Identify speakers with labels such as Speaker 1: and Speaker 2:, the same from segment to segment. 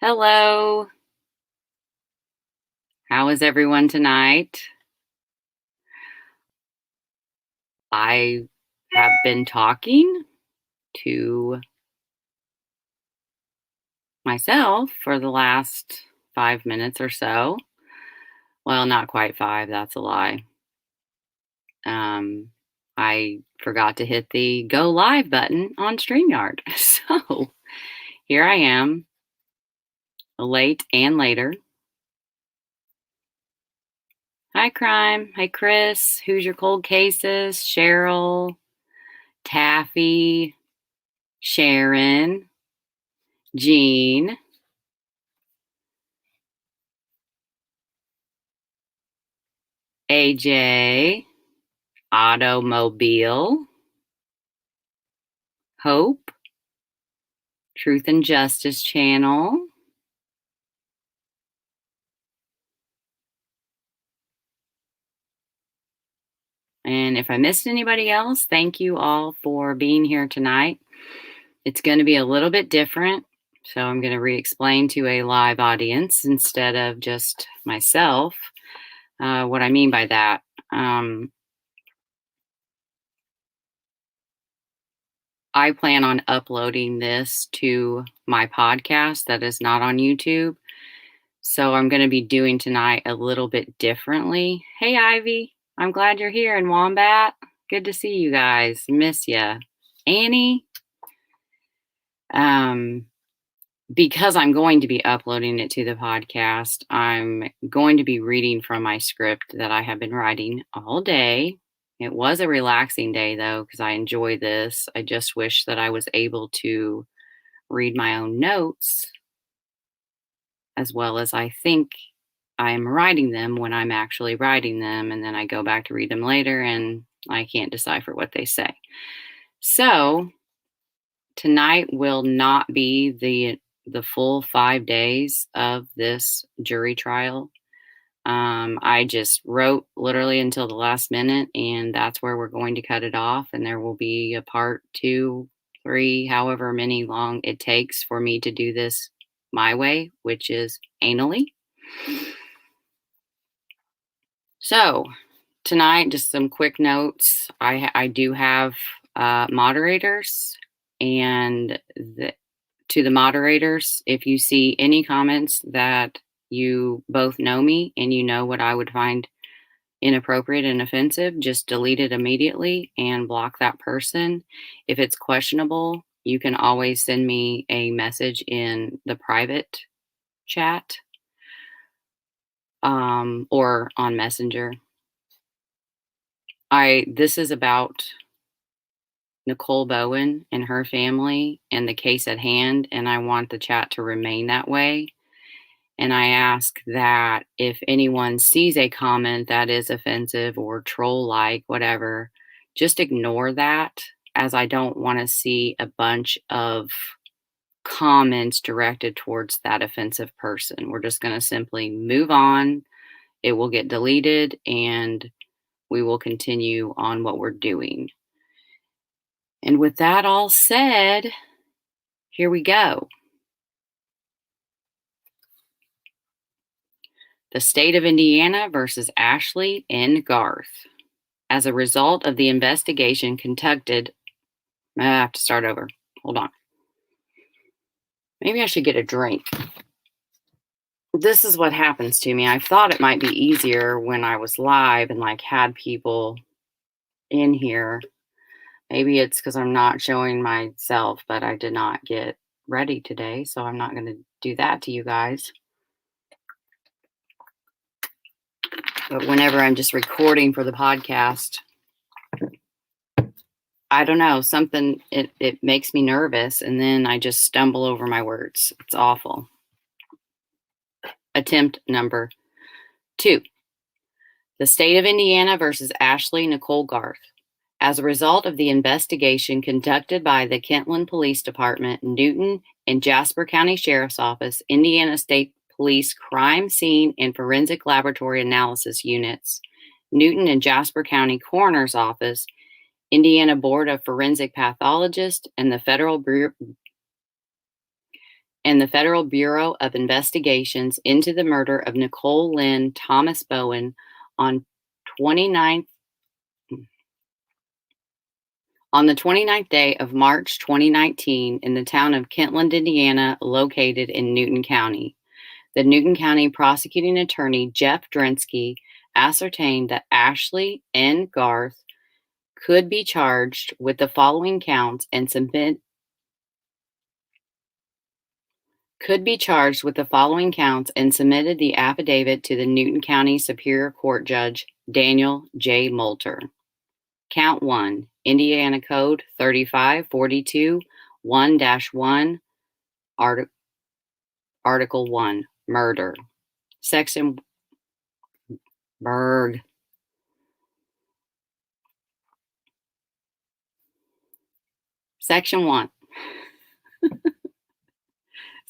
Speaker 1: Hello. How is everyone tonight? I have been talking to myself for the last 5 minutes or so. Well, not quite five, that's a lie. I forgot to hit the go live button on StreamYard. So here I am, late and later. Hi, Crime. Hi, Chris. Who's your cold cases? Cheryl, Taffy, Sharon, Jean, AJ, Automobile, Hope, Truth and Justice Channel, and if I missed anybody else, thank you all for being here tonight. It's going to be a little bit different, so I'm going to re-explain to a live audience instead of just myself what I mean by that. I plan on uploading this to my podcast that is not on YouTube. So I'm going to be doing tonight a little bit differently. Hey, Ivy. I'm glad you're here. And Wombat, good to see you guys. Miss ya. Annie. Because I'm going to be uploading it to the podcast, I'm going to be reading from my script that I have been writing all day. It was a relaxing day, though, because I enjoy this. I just wish that I was able to read my own notes as well as I think I'm writing them when I'm actually writing them. And then I go back to read them later and I can't decipher what they say. So tonight will not be the full 5 days of this jury trial. I just wrote literally until the last minute, and that's where we're going to cut it off. And there will be a part 2, 3, however many long it takes for me to do this my way, which is anally. So tonight, just some quick notes. I do have moderators, and to the moderators, if you see any comments that you both know me and you know what I would find inappropriate and offensive, just delete it immediately and block that person. If it's questionable, you can always send me a message in the private chat or on Messenger. This is about Nicole Bowen and her family and the case at hand, and I want the chat to remain that way. And I ask that if anyone sees a comment that is offensive or troll-like, whatever, just ignore that, as I don't want to see a bunch of comments directed towards that offensive person. We're just going to simply move on. It will get deleted, and we will continue on what we're doing. And with that all said, here we go. The state of Indiana versus Ashley and Garth. As a result of the investigation conducted, I have to start over. Hold on. Maybe I should get a drink. This is what happens to me. I thought it might be easier when I was live and had people in here. Maybe it's because I'm not showing myself, but I did not get ready today, so I'm not going to do that to you guys. But whenever I'm just recording for the podcast, I don't know, something, it makes me nervous, and then I just stumble over my words. It's awful. Attempt number 2. The state of Indiana versus Ashley Nicole Garth. As a result of the investigation conducted by the Kentland Police Department, Newton and Jasper County Sheriff's Office, Indiana State Police Crime Scene and Forensic Laboratory Analysis Units, Newton and Jasper County Coroner's Office, Indiana Board of Forensic Pathologists, and the Federal and the Federal Bureau of Investigations into the murder of Nicole Lynn Thomas Bowen on 29th on the 29th day of March 2019 in the town of Kentland, Indiana, located in Newton County. The Newton County prosecuting attorney, Jeff Drinsky, ascertained that Ashley and Garth could be charged with the following counts and submitted the affidavit to the Newton County Superior Court Judge Daniel J. Moulter. Count 1, Indiana Code 3542 1-1, Article 1, Murder. Section 1.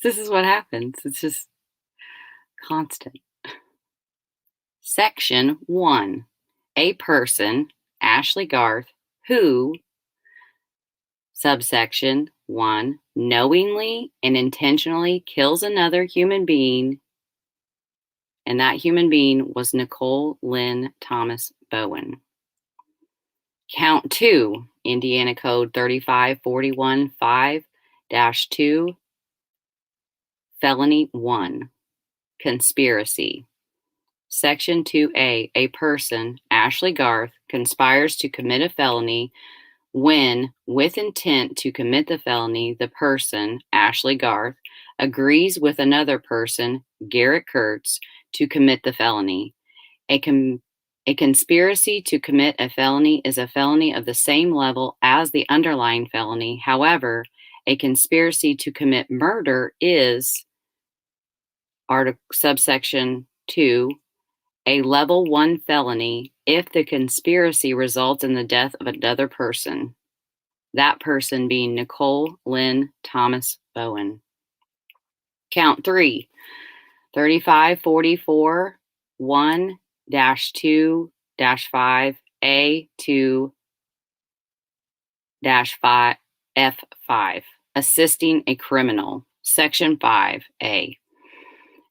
Speaker 1: This is what happens. It's just constant. Section 1. A person, Ashley Garth, who, subsection 1, knowingly and intentionally kills another human being, and that human being was Nicole Lynn Thomas Bowen. Count 2, Indiana Code 3541 5-2, Felony 1, Conspiracy. Section 2A, a person, Ashley Garth, conspires to commit a felony when, with intent to commit the felony, the person, Ashley Garth, agrees with another person, Garett Kirts, to commit the felony. A conspiracy to commit a felony is a felony of the same level as the underlying felony. However, a conspiracy to commit murder is, subsection 2, a level 1 felony if the conspiracy results in the death of another person, that person being Nicole Lynn Thomas Bowen. Count 3, 3544 1-2-5A2-F5, assisting a criminal. Section 5A.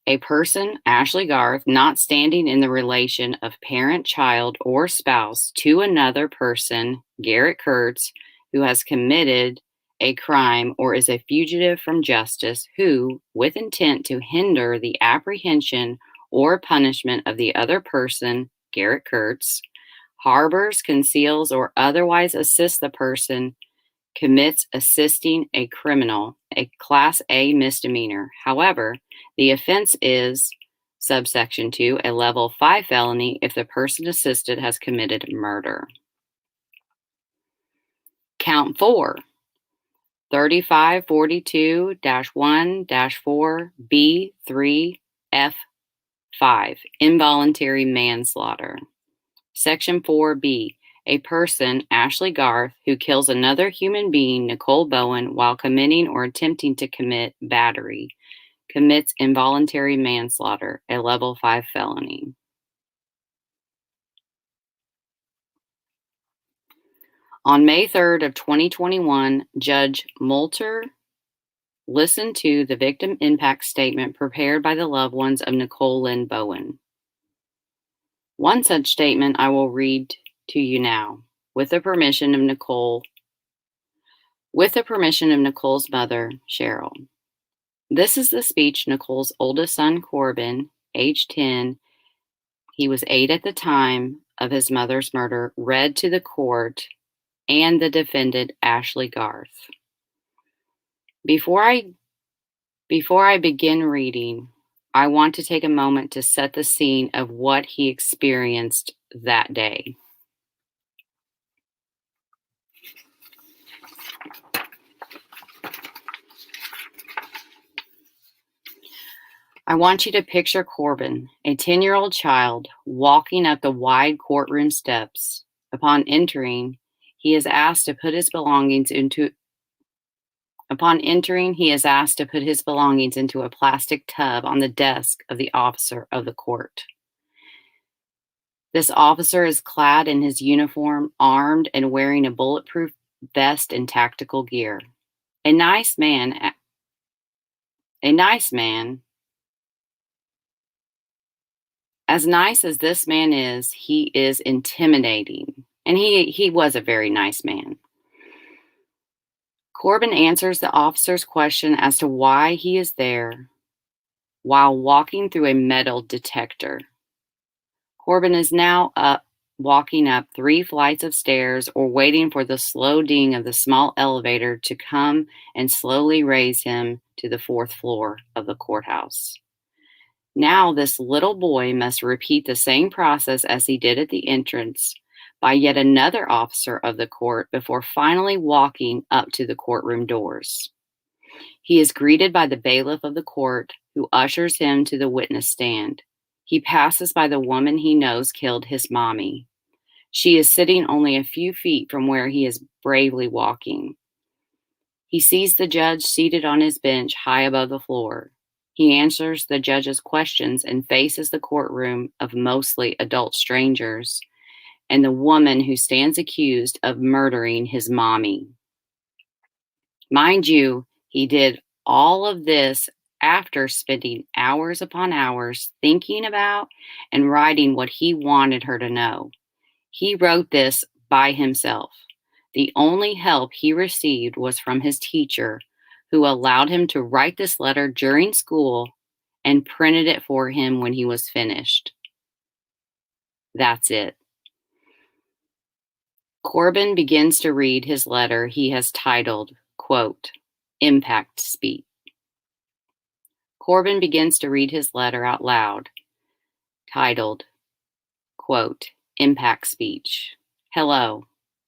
Speaker 1: A person, Ashley Garth, not standing in the relation of parent, child, or spouse to another person, Garett Kirts, who has committed a crime or is a fugitive from justice, who, with intent to hinder the apprehension or punishment of the other person, Garett Kirts, harbors, conceals, or otherwise assists the person, commits assisting a criminal, a Class A misdemeanor. However, the offense is, subsection 2, a level 5 felony if the person assisted has committed murder. Count 4, 3542-1-4B3F5, involuntary manslaughter. Section 4B. A person, Ashley Garth, who kills another human being, Nicole Bowen, while committing or attempting to commit battery, commits involuntary manslaughter, a level 5 felony. On May 3rd of 2021, Judge Moulter listened to the victim impact statement prepared by the loved ones of Nicole Lynn Bowen. One such statement I will read to you now, with the permission of Nicole's mother, Cheryl. This is the speech Nicole's oldest son, Corbin, age 10, he was 8 at the time of his mother's murder, read to the court and the defendant, Ashley Garth. Before I begin reading, I want to take a moment to set the scene of what he experienced that day. I want you to picture Corbin, a 10-year-old child, walking up the wide courtroom steps. Upon entering, he is asked to put his belongings into a plastic tub on the desk of the officer of the court. This officer is clad in his uniform, armed, and wearing a bulletproof vest and tactical gear. A nice man, A nice man. As nice as this man is, he is intimidating. And he was a very nice man. Corbin answers the officer's question as to why he is there while walking through a metal detector. Corbin is now walking up 3 flights of stairs or waiting for the slow ding of the small elevator to come and slowly raise him to the 4th floor of the courthouse. Now this little boy must repeat the same process as he did at the entrance by yet another officer of the court before finally walking up to the courtroom doors. He is greeted by the bailiff of the court, who ushers him to the witness stand. He passes by the woman he knows killed his mommy. She is sitting only a few feet from where he is bravely walking. He sees the judge seated on his bench high above the floor. He answers the judge's questions and faces the courtroom of mostly adult strangers and the woman who stands accused of murdering his mommy. Mind you, he did all of this after spending hours upon hours thinking about and writing what he wanted her to know. He wrote this by himself. The only help he received was from his teacher, who allowed him to write this letter during school and printed it for him when he was finished. That's it. Corbin begins to read his letter he has titled, quote, Impact Speech. Corbin begins to read his letter out loud, titled, quote, Impact Speech. Hello,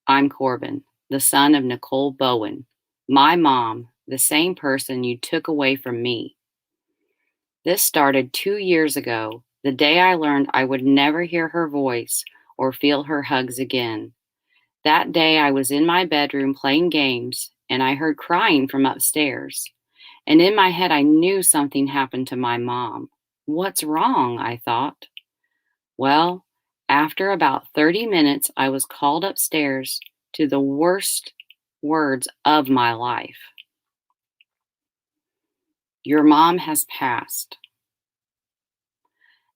Speaker 1: I'm Corbin, the son of Nicole Bowen, my mom, the same person you took away from me. This started 2 years ago, the day I learned I would never hear her voice or feel her hugs again. That day I was in my bedroom playing games, and I heard crying from upstairs. And in my head I knew something happened to my mom. What's wrong? I thought. Well, after about 30 minutes, I was called upstairs to the worst words of my life. Your mom has passed.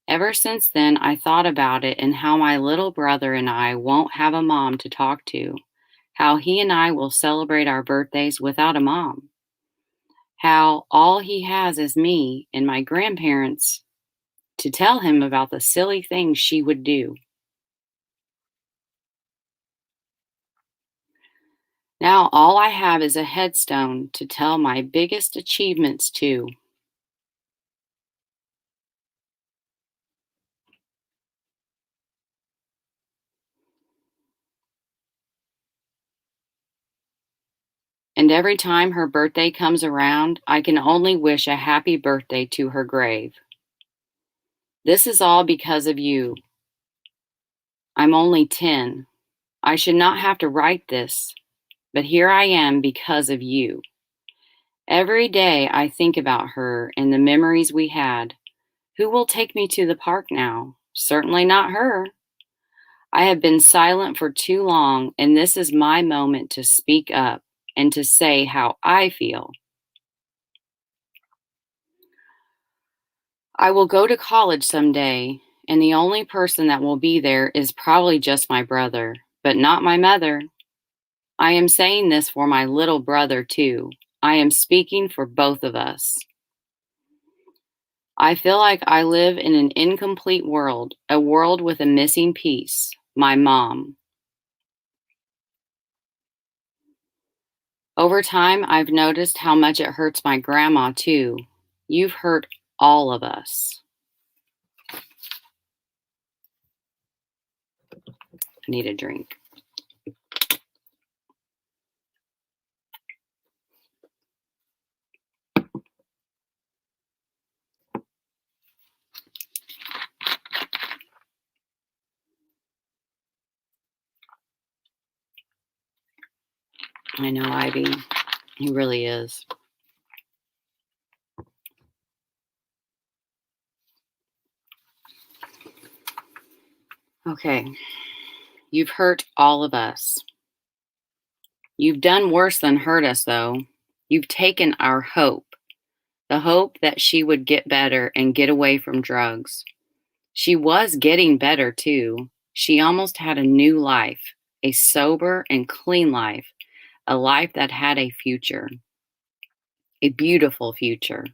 Speaker 1: Ever since then, I thought about it and how my little brother and I won't have a mom to talk to, how he and I will celebrate our birthdays without a mom, how all he has is me and my grandparents to tell him about the silly things she would do. Now all I have is a headstone to tell my biggest achievements to. And every time her birthday comes around, I can only wish a happy birthday to her grave. This is all because of you. I'm only 10. I should not have to write this, but here I am because of you. Every day I think about her and the memories we had. Who will take me to the park now? Certainly not her. I have been silent for too long, and this is my moment to speak up and to say how I feel. I will go to college someday, and the only person that will be there is probably just my brother, but not my mother. I am saying this for my little brother, too. I am speaking for both of us. I feel like I live in an incomplete world, a world with a missing piece, my mom. Over time, I've noticed how much it hurts my grandma, too. You've hurt all of us. I need a drink. I know, Ivy. He really is. Okay. You've hurt all of us. You've done worse than hurt us, though. You've taken our hope. the hope that she would get better and get away from drugs. She was getting better too. She almost had a new life, a sober and clean life, a life that had a future, a beautiful future.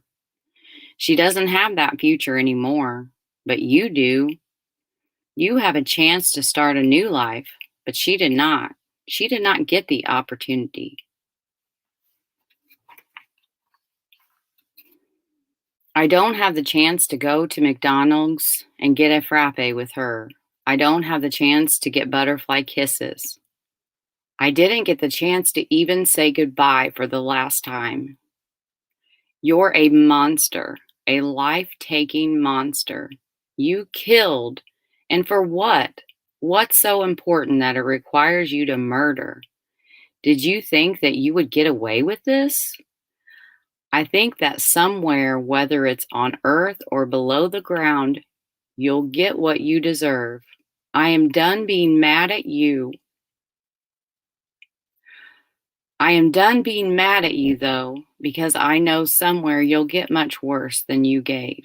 Speaker 1: She doesn't have that future anymore, but you do. You have a chance to start a new life, but she did not. She did not get the opportunity. I don't have the chance to go to McDonald's and get a frappe with her. I don't have the chance to get butterfly kisses. I didn't get the chance to even say goodbye for the last time. You're a monster, a life-taking monster. You killed. And for what? What's so important that it requires you to murder? Did you think that you would get away with this? I think that somewhere, whether it's on earth or below the ground, you'll get what you deserve. I am done being mad at you. I am done being mad at you, though, because I know somewhere you'll get much worse than you gave.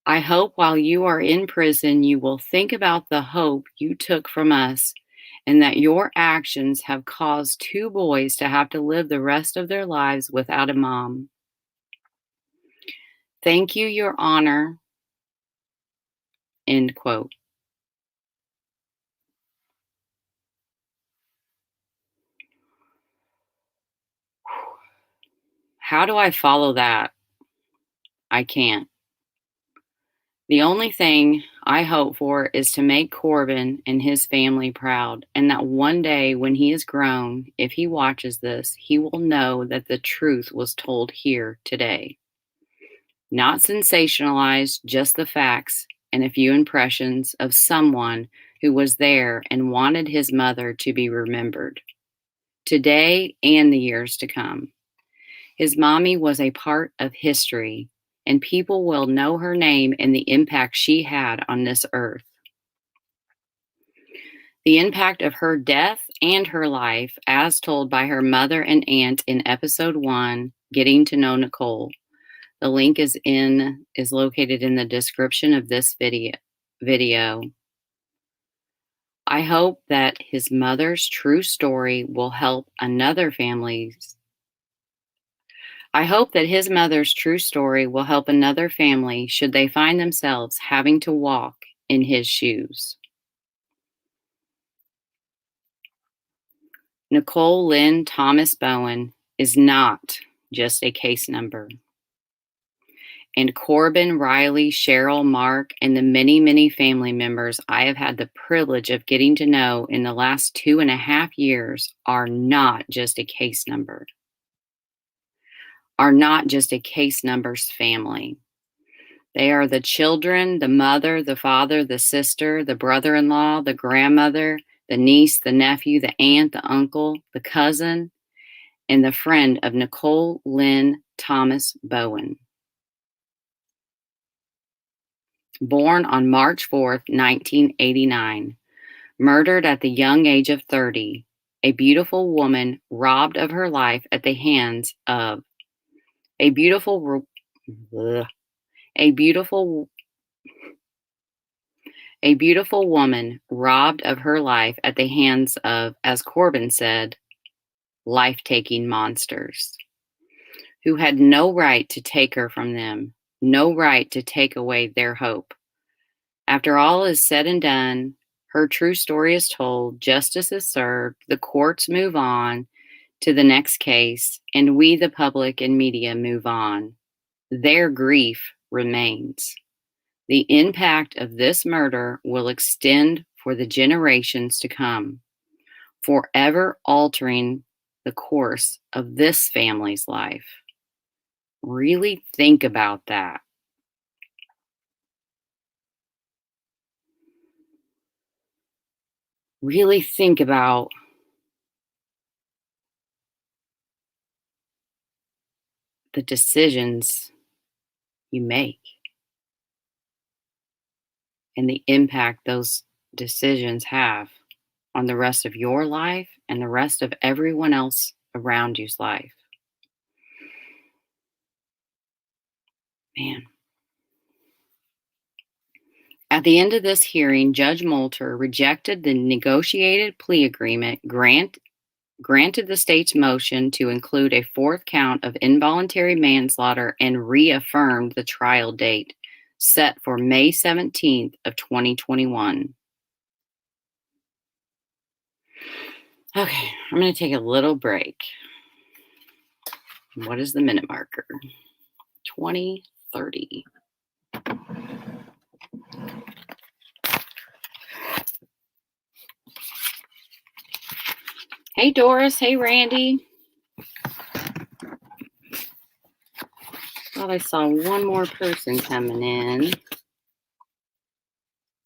Speaker 1: I hope while you are in prison, you will think about the hope you took from us and that your actions have caused 2 boys to have to live the rest of their lives without a mom. Thank you, Your Honor. End quote. How do I follow that? I can't. The only thing I hope for is to make Corbin and his family proud, and that one day when he is grown, if he watches this, he will know that the truth was told here today. Not sensationalized, just the facts and a few impressions of someone who was there and wanted his mother to be remembered, today and the years to come. His mommy was a part of history, and people will know her name and the impact she had on this earth. The impact of her death and her life, as told by her mother and aunt in episode 1, Getting to Know Nicole. The link is located in the description of this video. I hope that his mother's true story will help another family should they find themselves having to walk in his shoes. Nicole Lynn Thomas Bowen is not just a case number. And Corbin, Riley, Cheryl, Mark, and the many, many family members I have had the privilege of getting to know in the last 2.5 years are not just a case number. Are not just a case number's family. They are the children, the mother, the father, the sister, the brother-in-law, the grandmother, the niece, the nephew, the aunt, the uncle, the cousin, and the friend of Nicole Lynn Thomas Bowen. Born on March 4th, 1989, murdered at the young age of 30, a beautiful woman robbed of her life at the hands of a beautiful woman robbed of her life at the hands of, as Corbin said, life-taking monsters who had no right to take her from them, no right to take away their hope. After all is said and done, her true story is told, justice is served, the courts move on to the next case, and we, the public and media, move on. Their grief remains. The impact of this murder will extend for the generations to come, forever altering the course of this family's life. Really think about that. Really think about the decisions you make and the impact those decisions have on the rest of your life and the rest of everyone else around you's life. Man. At the end of this hearing, Judge Moulter rejected the negotiated plea agreement, granted the state's motion to include a fourth count of involuntary manslaughter, and reaffirmed the trial date set for May 17th of 2021. Okay, I'm going to take a little break. What is the minute marker? 20:30. Hey, Doris. Hey, Randy. Thought I saw one more person coming in.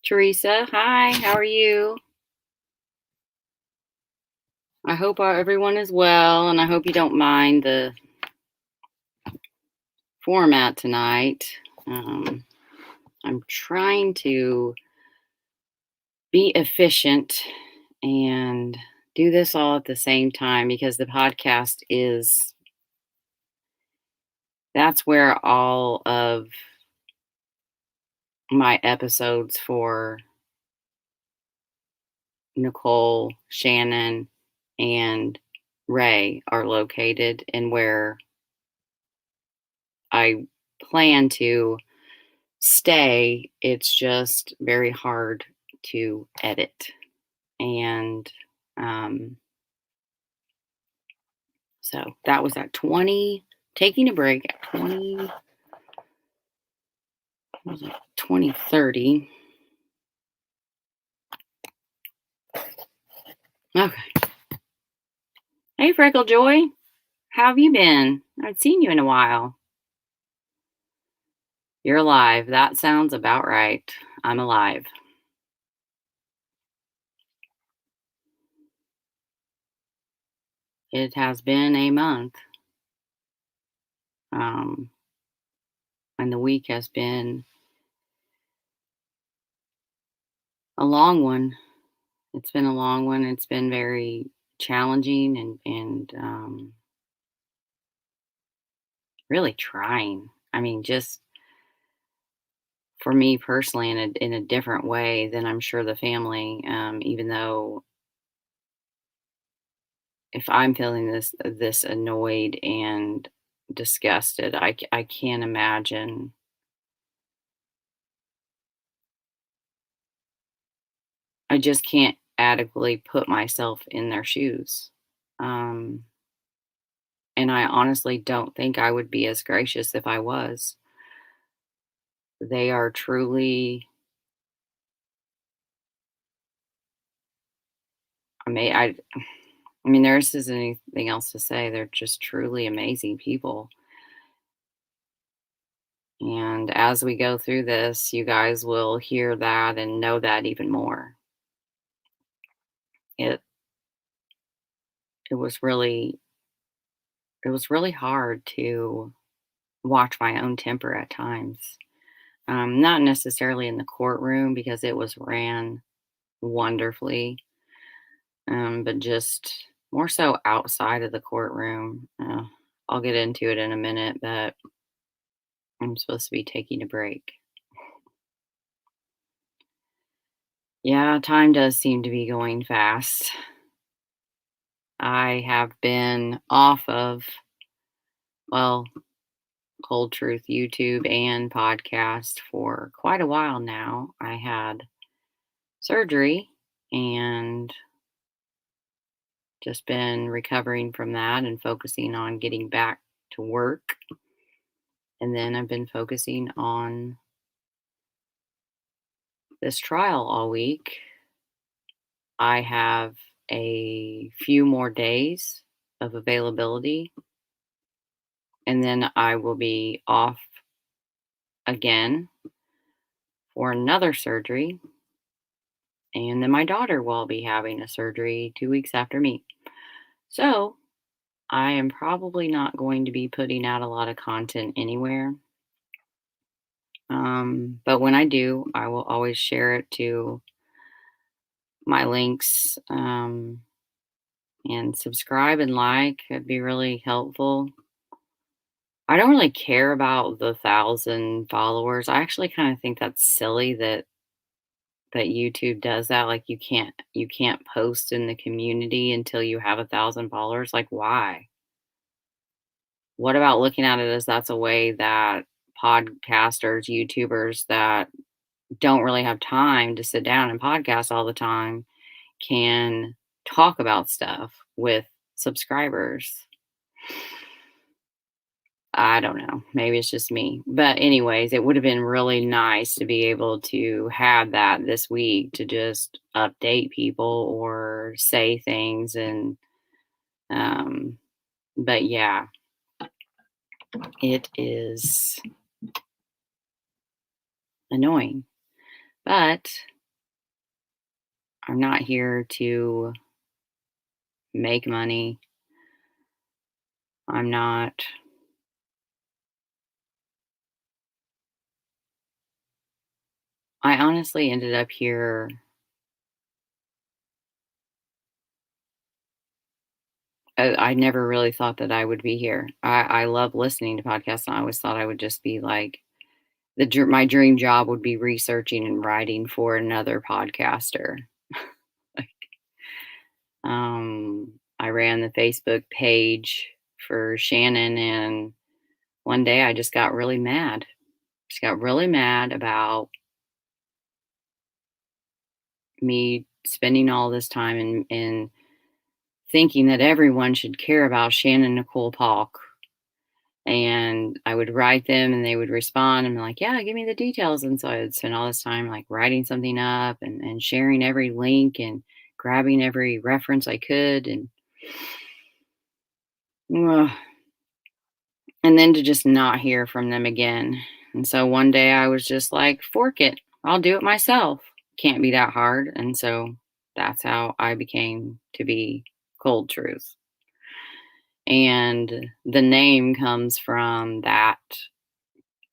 Speaker 1: Teresa, hi. How are you? I hope everyone is well, and I hope you don't mind the format tonight. I'm trying to be efficient and do this all at the same time because the podcast that's where all of my episodes for Nicole, Shannon, and Ray are located, and where I plan to stay. It's just very hard to edit. And so that was at 20, taking a break at 20:30. Okay. Hey, Freckle Joy. How have you been? I haven't seen you in a while. You're alive. That sounds about right. I'm alive. It has been a month. And the week has been a long one. It's been a long one. It's been very challenging and really trying. I mean, just for me personally, in a different way than I'm sure the family. Even though if I'm feeling this annoyed and disgusted, I can't imagine. I just can't adequately put myself in their shoes. Um, and I honestly don't think I would be as gracious if I was. They are truly, I mean, there isn't anything else to say. They're just truly amazing people. And as we go through this, you guys will hear that and know that even more. It it was really hard to watch my own temper at times. Not necessarily in the courtroom because it was ran wonderfully, but just more so outside of the courtroom. I'll get into it in a minute, but I'm supposed to be taking a break. Yeah, time does seem to be going fast. I have been off of, well, Cold Truth YouTube and podcast for quite a while now. I had surgery and just been recovering from that and focusing on getting back to work. And then I've been focusing on this trial all week. I have a few more days of availability, and then I will be off again for another surgery. And then my daughter will be having a surgery 2 weeks after me. So I am probably not going to be putting out a lot of content anywhere. But when I do, I will always share it to my links, and subscribe and like. It'd be really helpful. I don't really care about the 1,000 followers. I actually kinda think that's silly that YouTube does that. Like, you can't post in the community until you have 1,000 followers. Like, why? What about looking at it as that's a way that podcasters, YouTubers that don't really have time to sit down and podcast all the time can talk about stuff with subscribers? I don't know. Maybe it's just me. But anyways, it would have been really nice to be able to have that this week to just update people or say things and um but yeah, it is annoying. But I'm not here to make money. I'm not I honestly ended up here. I never really thought that I would be here. I love listening to podcasts, and I always thought I would just be like my dream job would be researching and writing for another podcaster. Like, I ran the Facebook page for Shannon, and one day I just got really mad. Just got really mad about me spending all this time and thinking that everyone should care about Shannon Nicole Polk. And I would write them and they would respond and be like, yeah, give me the details. And so I would spend all this time like writing something up and sharing every link and grabbing every reference I could. Ugh. And then to just not hear from them again. And so one day I was just like, fork it. I'll do it myself. Can't be that hard. And so that's how I became to be Cold Truth. And the name comes from that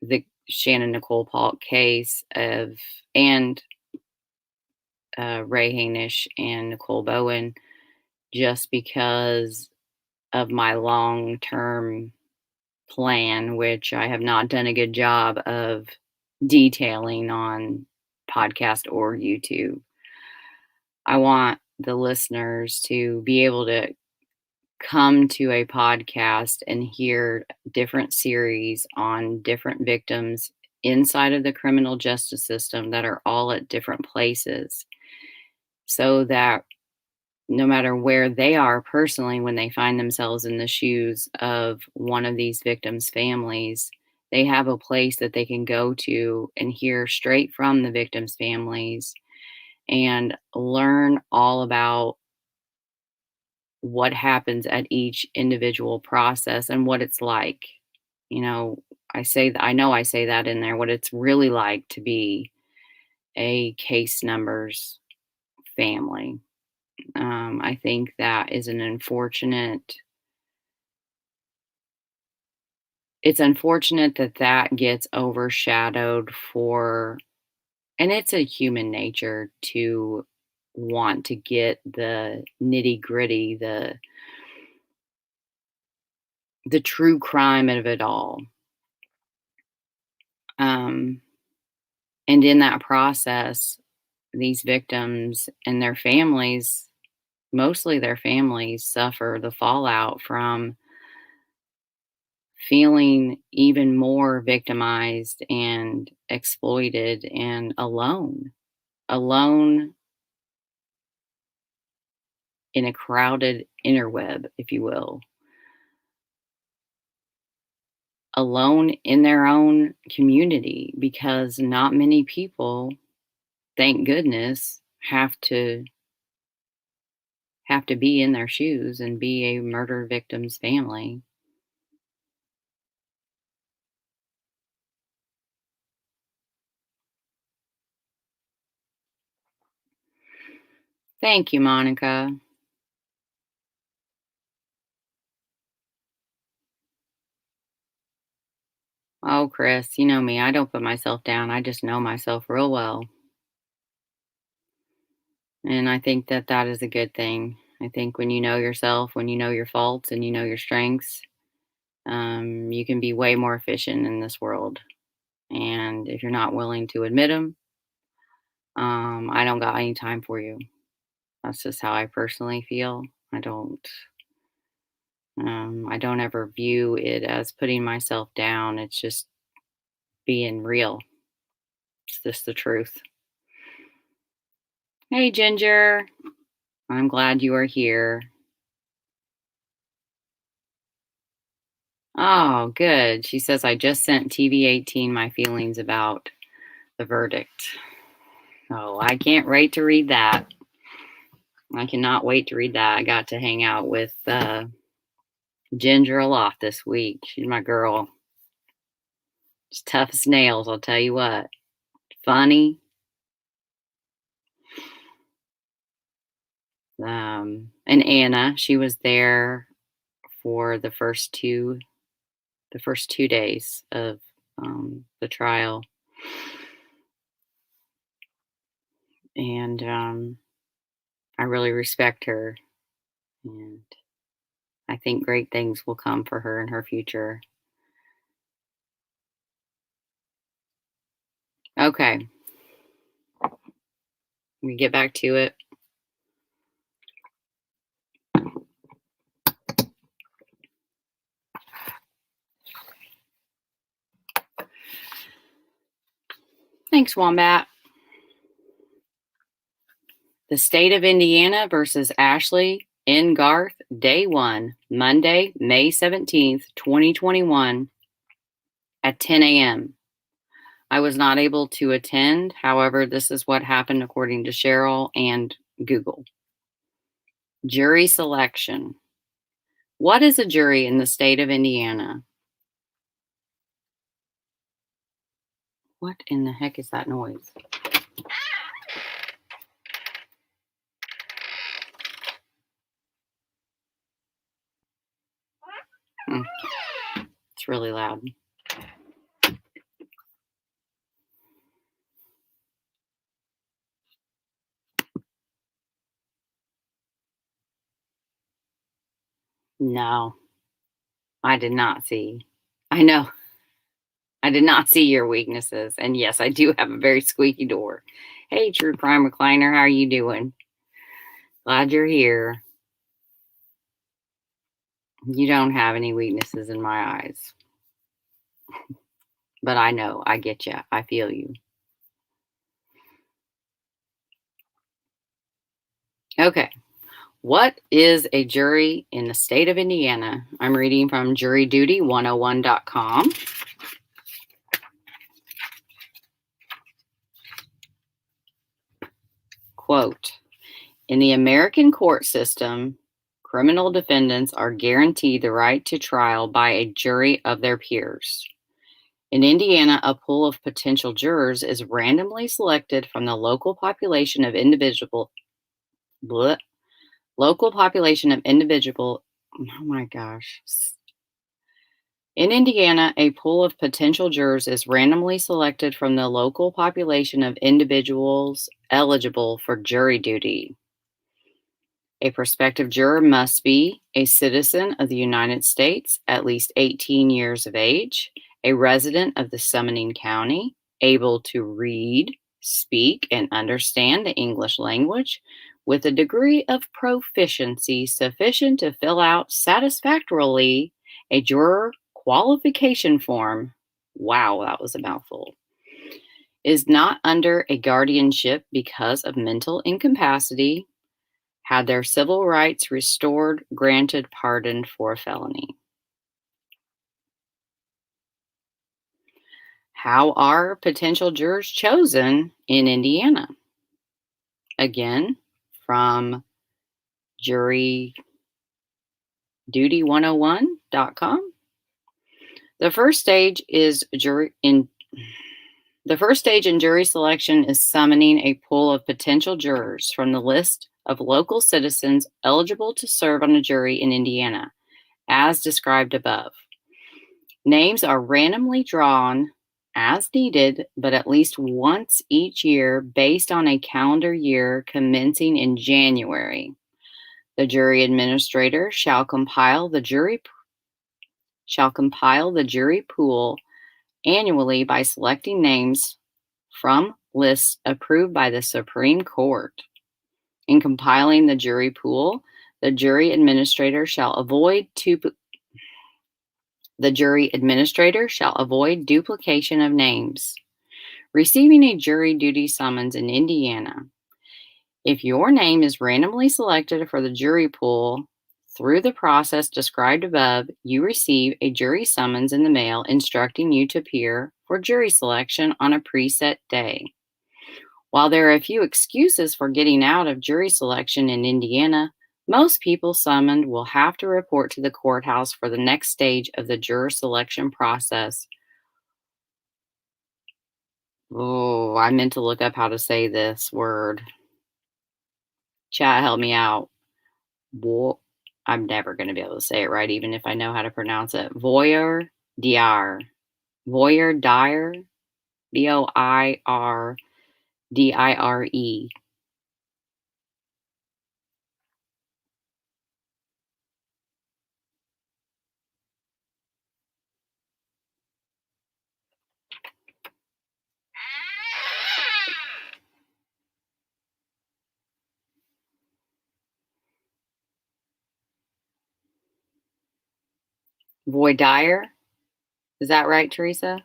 Speaker 1: the Shannon Nicole Polk case of and Ray Hainish and Nicole Bowen, just because of my long term plan, which I have not done a good job of detailing on podcast or YouTube. I want the listeners to be able to come to a podcast and hear different series on different victims inside of the criminal justice system that are all at different places, so that no matter where they are personally, when they find themselves in the shoes of one of these victims' families, they have a place that they can go to and hear straight from the victims' families and learn all about what happens at each individual process and what it's like. You know, I know I say that in there, what it's really like to be a case numbers family. I think that is an unfortunate. It's unfortunate that that gets overshadowed for, and it's a human nature to want to get the nitty gritty, the true crime of it all. Um, and in that process, these victims and their families, mostly their families, suffer the fallout from feeling even more victimized and exploited and alone in a crowded interweb, if you will, alone in their own community, because not many people, thank goodness, have to be in their shoes and be a murder victim's family. Thank you, Monica. Oh, Chris, you know me. I don't put myself down. I just know myself real well. And I think that that is a good thing. I think when you know yourself, when you know your faults and you know your strengths, You can be way more efficient in this world. And if you're not willing to admit them, I don't got any time for you. That's just how I personally feel. I don't ever view it as putting myself down. It's just being real. It's just the truth. Hey, Ginger. I'm glad you are here. Oh, good. She says, I just sent TV18 my feelings about the verdict. Oh, I can't wait to read that. I cannot wait to read that. I got to hang out with Ginger a lot this week. She's my girl. She's tough as nails, I'll tell you what. Funny. And Anna, she was there for the first two days of the trial. And I really respect her. And I think great things will come for her in her future. Okay. We get back to it. Thanks, Wombat. The state of Indiana versus Ashley in Garth, day 1, Monday, May 17th, 2021 at 10 a.m. I was not able to attend. However, this is what happened according to Cheryl and Google. Jury selection. What is a jury in the state of Indiana? What in the heck is that noise? It's really loud. No, I did not see. I know. I did not see your weaknesses. And yes, I do have a very squeaky door. Hey, True Crime Recliner, how are you doing? Glad you're here. You don't have any weaknesses in my eyes. But I know, I get you. I feel you. Okay. What is a jury in the state of Indiana? I'm reading from juryduty101.com. Quote, in the American court system, criminal defendants are guaranteed the right to trial by a jury of their peers. In Indiana, a pool of potential jurors is randomly selected from the local population of individual. Oh my gosh. In Indiana, a pool of potential jurors is randomly selected from the local population of individuals eligible for jury duty. A prospective juror must be a citizen of the United States, at least 18 years of age, a resident of the summoning county, able to read, speak, and understand the English language, with a degree of proficiency sufficient to fill out satisfactorily a juror qualification form. Wow, that was a mouthful. Is not under a guardianship because of mental incapacity, had their civil rights restored, granted pardon for a felony. How are potential jurors chosen in Indiana? Again, from juryduty101.com. The first stage in jury selection is summoning a pool of potential jurors from the list of local citizens eligible to serve on a jury in Indiana, as described above. Names are randomly drawn as needed, but at least once each year based on a calendar year commencing in January. The jury administrator shall compile the jury shall compile the jury pool annually by selecting names from lists approved by the Supreme Court. In compiling the jury pool, the jury administrator shall avoid duplication of names. Receiving a jury duty summons in Indiana. If your name is randomly selected for the jury pool through the process described above, you receive a jury summons in the mail instructing you to appear for jury selection on a preset day. While there are a few excuses for getting out of jury selection in Indiana, most people summoned will have to report to the courthouse for the next stage of the juror selection process. Oh, I meant to look up how to say this word. Chat, help me out. I'm never going to be able to say it right, even if I know how to pronounce it. Voir dire. Voir dire. Voirdire. Voir. Is that right, Teresa?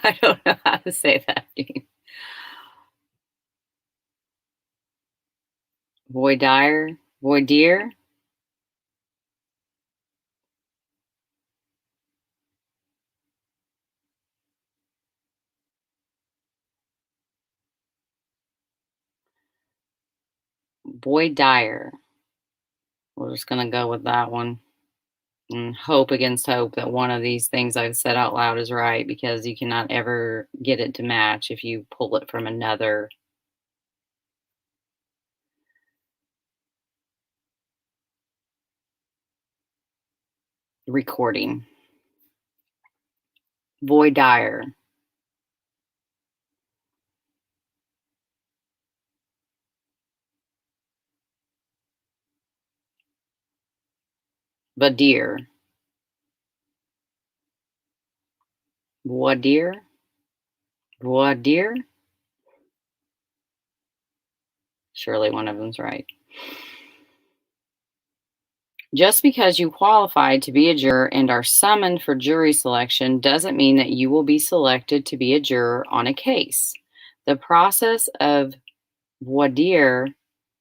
Speaker 1: I don't know how to say that. Voir. Voir. Voir. We're just going to go with that one and hope against hope that one of these things I've said out loud is right, because you cannot ever get it to match if you pull it from another recording. Voir. Vadir. Voir. Voir. Surely one of them's right. Just because you qualified to be a juror and are summoned for jury selection doesn't mean that you will be selected to be a juror on a case. The process of voir dire,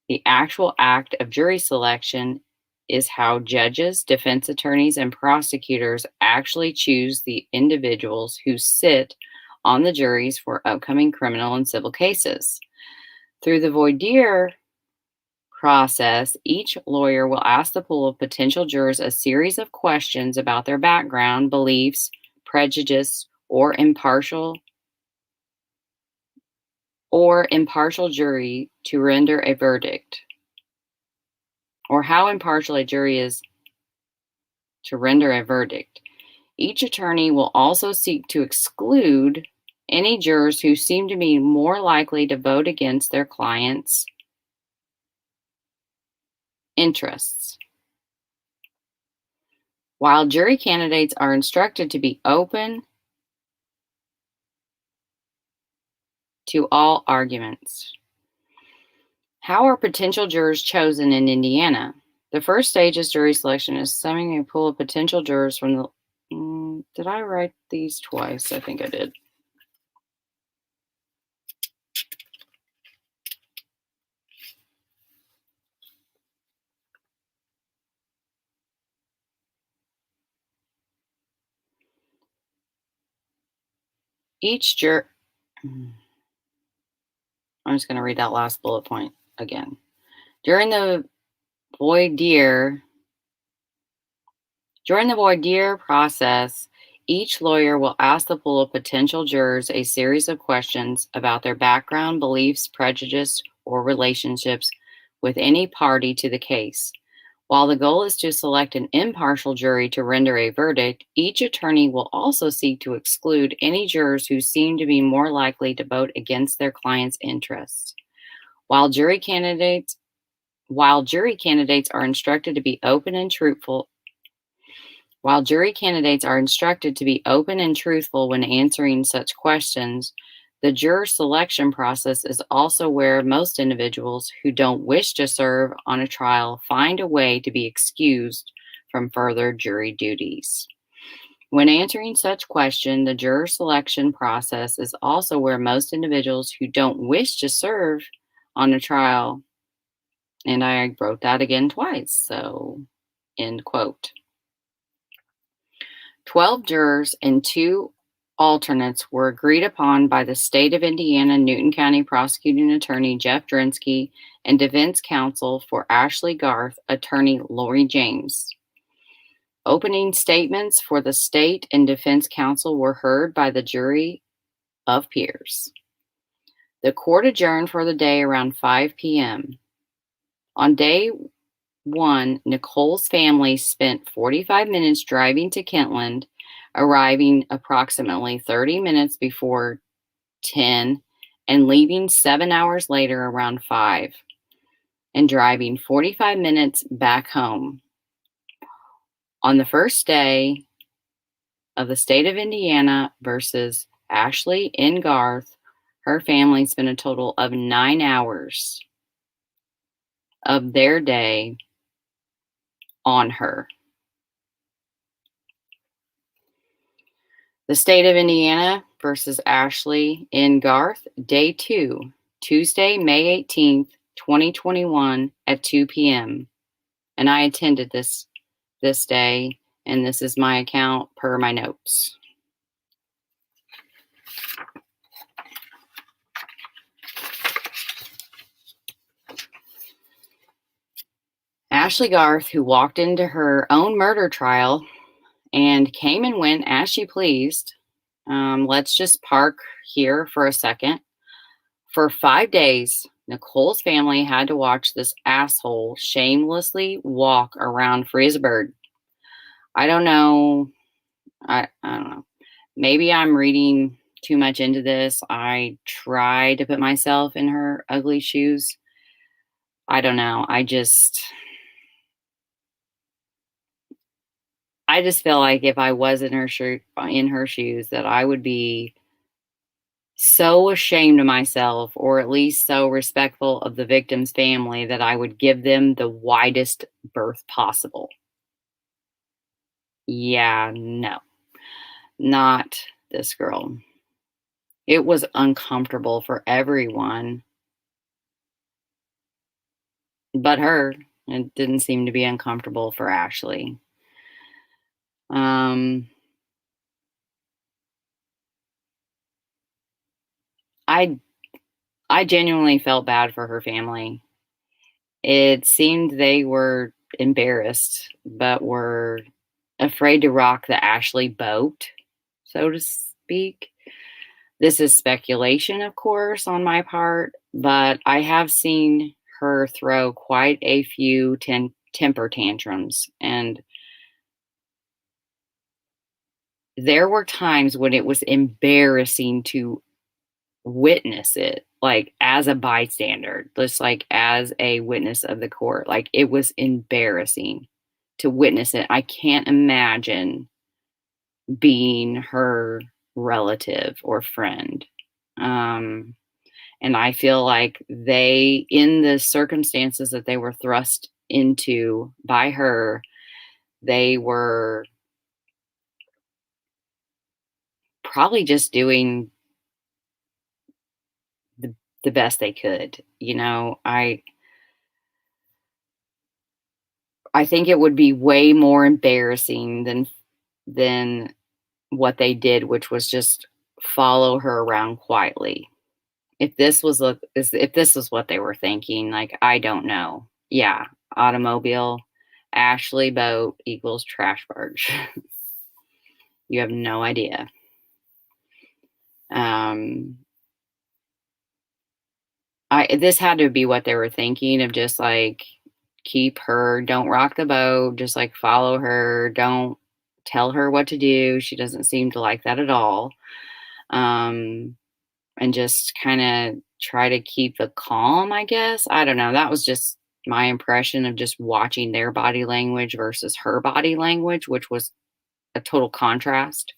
Speaker 1: the actual act of jury selection, is how judges, defense attorneys, and prosecutors actually choose the individuals who sit on the juries for upcoming criminal and civil cases. Through the voir dire process, each lawyer will ask the pool of potential jurors a series of questions about their background, beliefs, prejudice, or impartial jury to render a verdict, or how impartial a jury is to render a verdict. Each attorney will also seek to exclude any jurors who seem to be more likely to vote against their client's interests. While jury candidates are instructed to be open to all arguments. How are potential jurors chosen in Indiana? The first stage of jury selection is summoning a pool of potential jurors from the... did I write these twice? I think I did. Each juror... I'm just going to read that last bullet point again. During the voir dire process, Each lawyer will ask the pool of potential jurors a series of questions about their background, beliefs, prejudice, or relationships with any party to the case. While the goal is to select an impartial jury to render a verdict, each attorney will also seek to exclude any jurors who seem to be more likely to vote against their client's interests. While jury candidates are instructed to be open and truthful, when answering such questions, the juror selection process is also where most individuals who don't wish to serve on a trial find a way to be excused from further jury duties. When answering such question, the juror selection process is also where most individuals who don't wish to serve on a trial, and I wrote that again twice, so end quote. 12 jurors and 2 alternates were agreed upon by the state of Indiana Newton County prosecuting attorney Jeff Drinsky and defense counsel for Ashley Garth, attorney Lori James. Opening statements for the state and defense counsel were heard by the jury of peers. The court adjourned for the day around 5 p.m. On day 1, Nicole's family spent 45 minutes driving to Kentland, arriving approximately 30 minutes before 10 and leaving 7 hours later around 5 and driving 45 minutes back home. On the first day of the state of Indiana versus Ashley in Garth, her family spent a total of 9 hours of their day on her. The state of Indiana versus Ashley in Garth, day 2, Tuesday, May 18th, 2021 at 2 p.m. And I attended this day, and this is my account per my notes. Ashley Garth, who walked into her own murder trial and came and went as she pleased. Let's just park here for a second. For 5 days, Nicole's family had to watch this asshole shamelessly walk around free as a bird. I don't know. I don't know. Maybe I'm reading too much into this. I try to put myself in her ugly shoes. I don't know. I just feel like if I was in her shoes, that I would be so ashamed of myself, or at least so respectful of the victim's family, that I would give them the widest berth possible. Yeah, no, not this girl. It was uncomfortable for everyone but her. It didn't seem to be uncomfortable for Ashley. I genuinely felt bad for her family. It seemed they were embarrassed, but were afraid to rock the Ashley boat, so to speak. This is speculation, of course, on my part, but I have seen her throw quite a few temper tantrums, and there were times when it was embarrassing to witness it, like as a bystander, just like as a witness of the court. Like, it was embarrassing to witness it. I can't imagine being her relative or friend. And I feel like they, in the circumstances that they were thrust into by her, they were probably just doing the best they could. You know, I think it would be way more embarrassing than what they did, which was just follow her around quietly. If this was what they were thinking, like, I don't know. Yeah, automobile, Ashley boat equals trash barge. You have no idea. This had to be what they were thinking of, just like, keep her, don't rock the boat, just like follow her, don't tell her what to do. She doesn't seem to like that at all. Um, and just kind of try to keep the calm, I guess. I don't know. That was just my impression of just watching their body language versus her body language, which was a total contrast.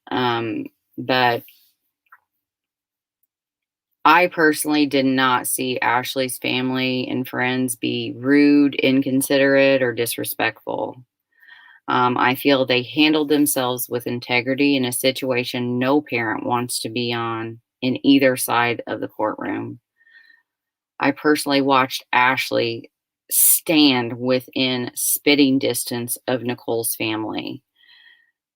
Speaker 1: But I personally did not see Ashley's family and friends be rude, inconsiderate, or disrespectful. I feel they handled themselves with integrity in a situation no parent wants to be on in either side of the courtroom. I personally watched Ashley stand within spitting distance of Nicole's family,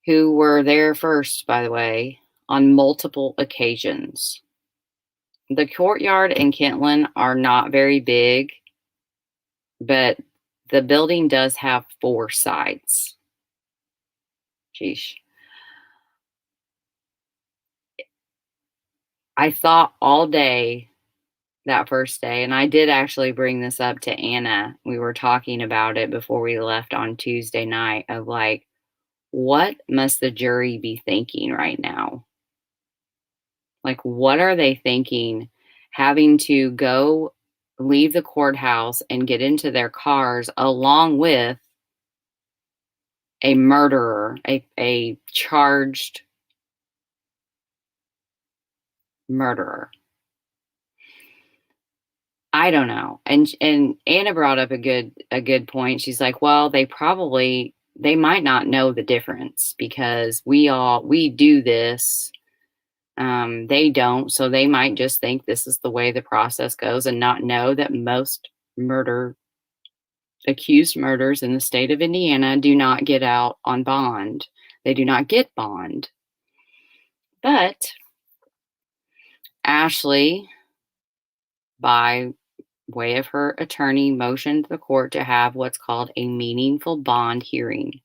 Speaker 1: who were there first, by the way, on multiple occasions. The courtyard in Kentland are not very big, but the building does have 4 sides. Sheesh. I thought all day that first day, and I did actually bring this up to Anna. We were talking about it before we left on Tuesday night, of like, what must the jury be thinking right now? Like, what are they thinking, having to go leave the courthouse and get into their cars along with a murderer, a charged murderer? I don't know. And Anna brought up a good point. She's like, well, they might not know the difference because we do this. They don't, so they might just think this is the way the process goes and not know that most accused murders in the state of Indiana do not get out on bond. They do not get bond. But Ashley, by way of her attorney, motioned the court to have what's called a meaningful bond hearing.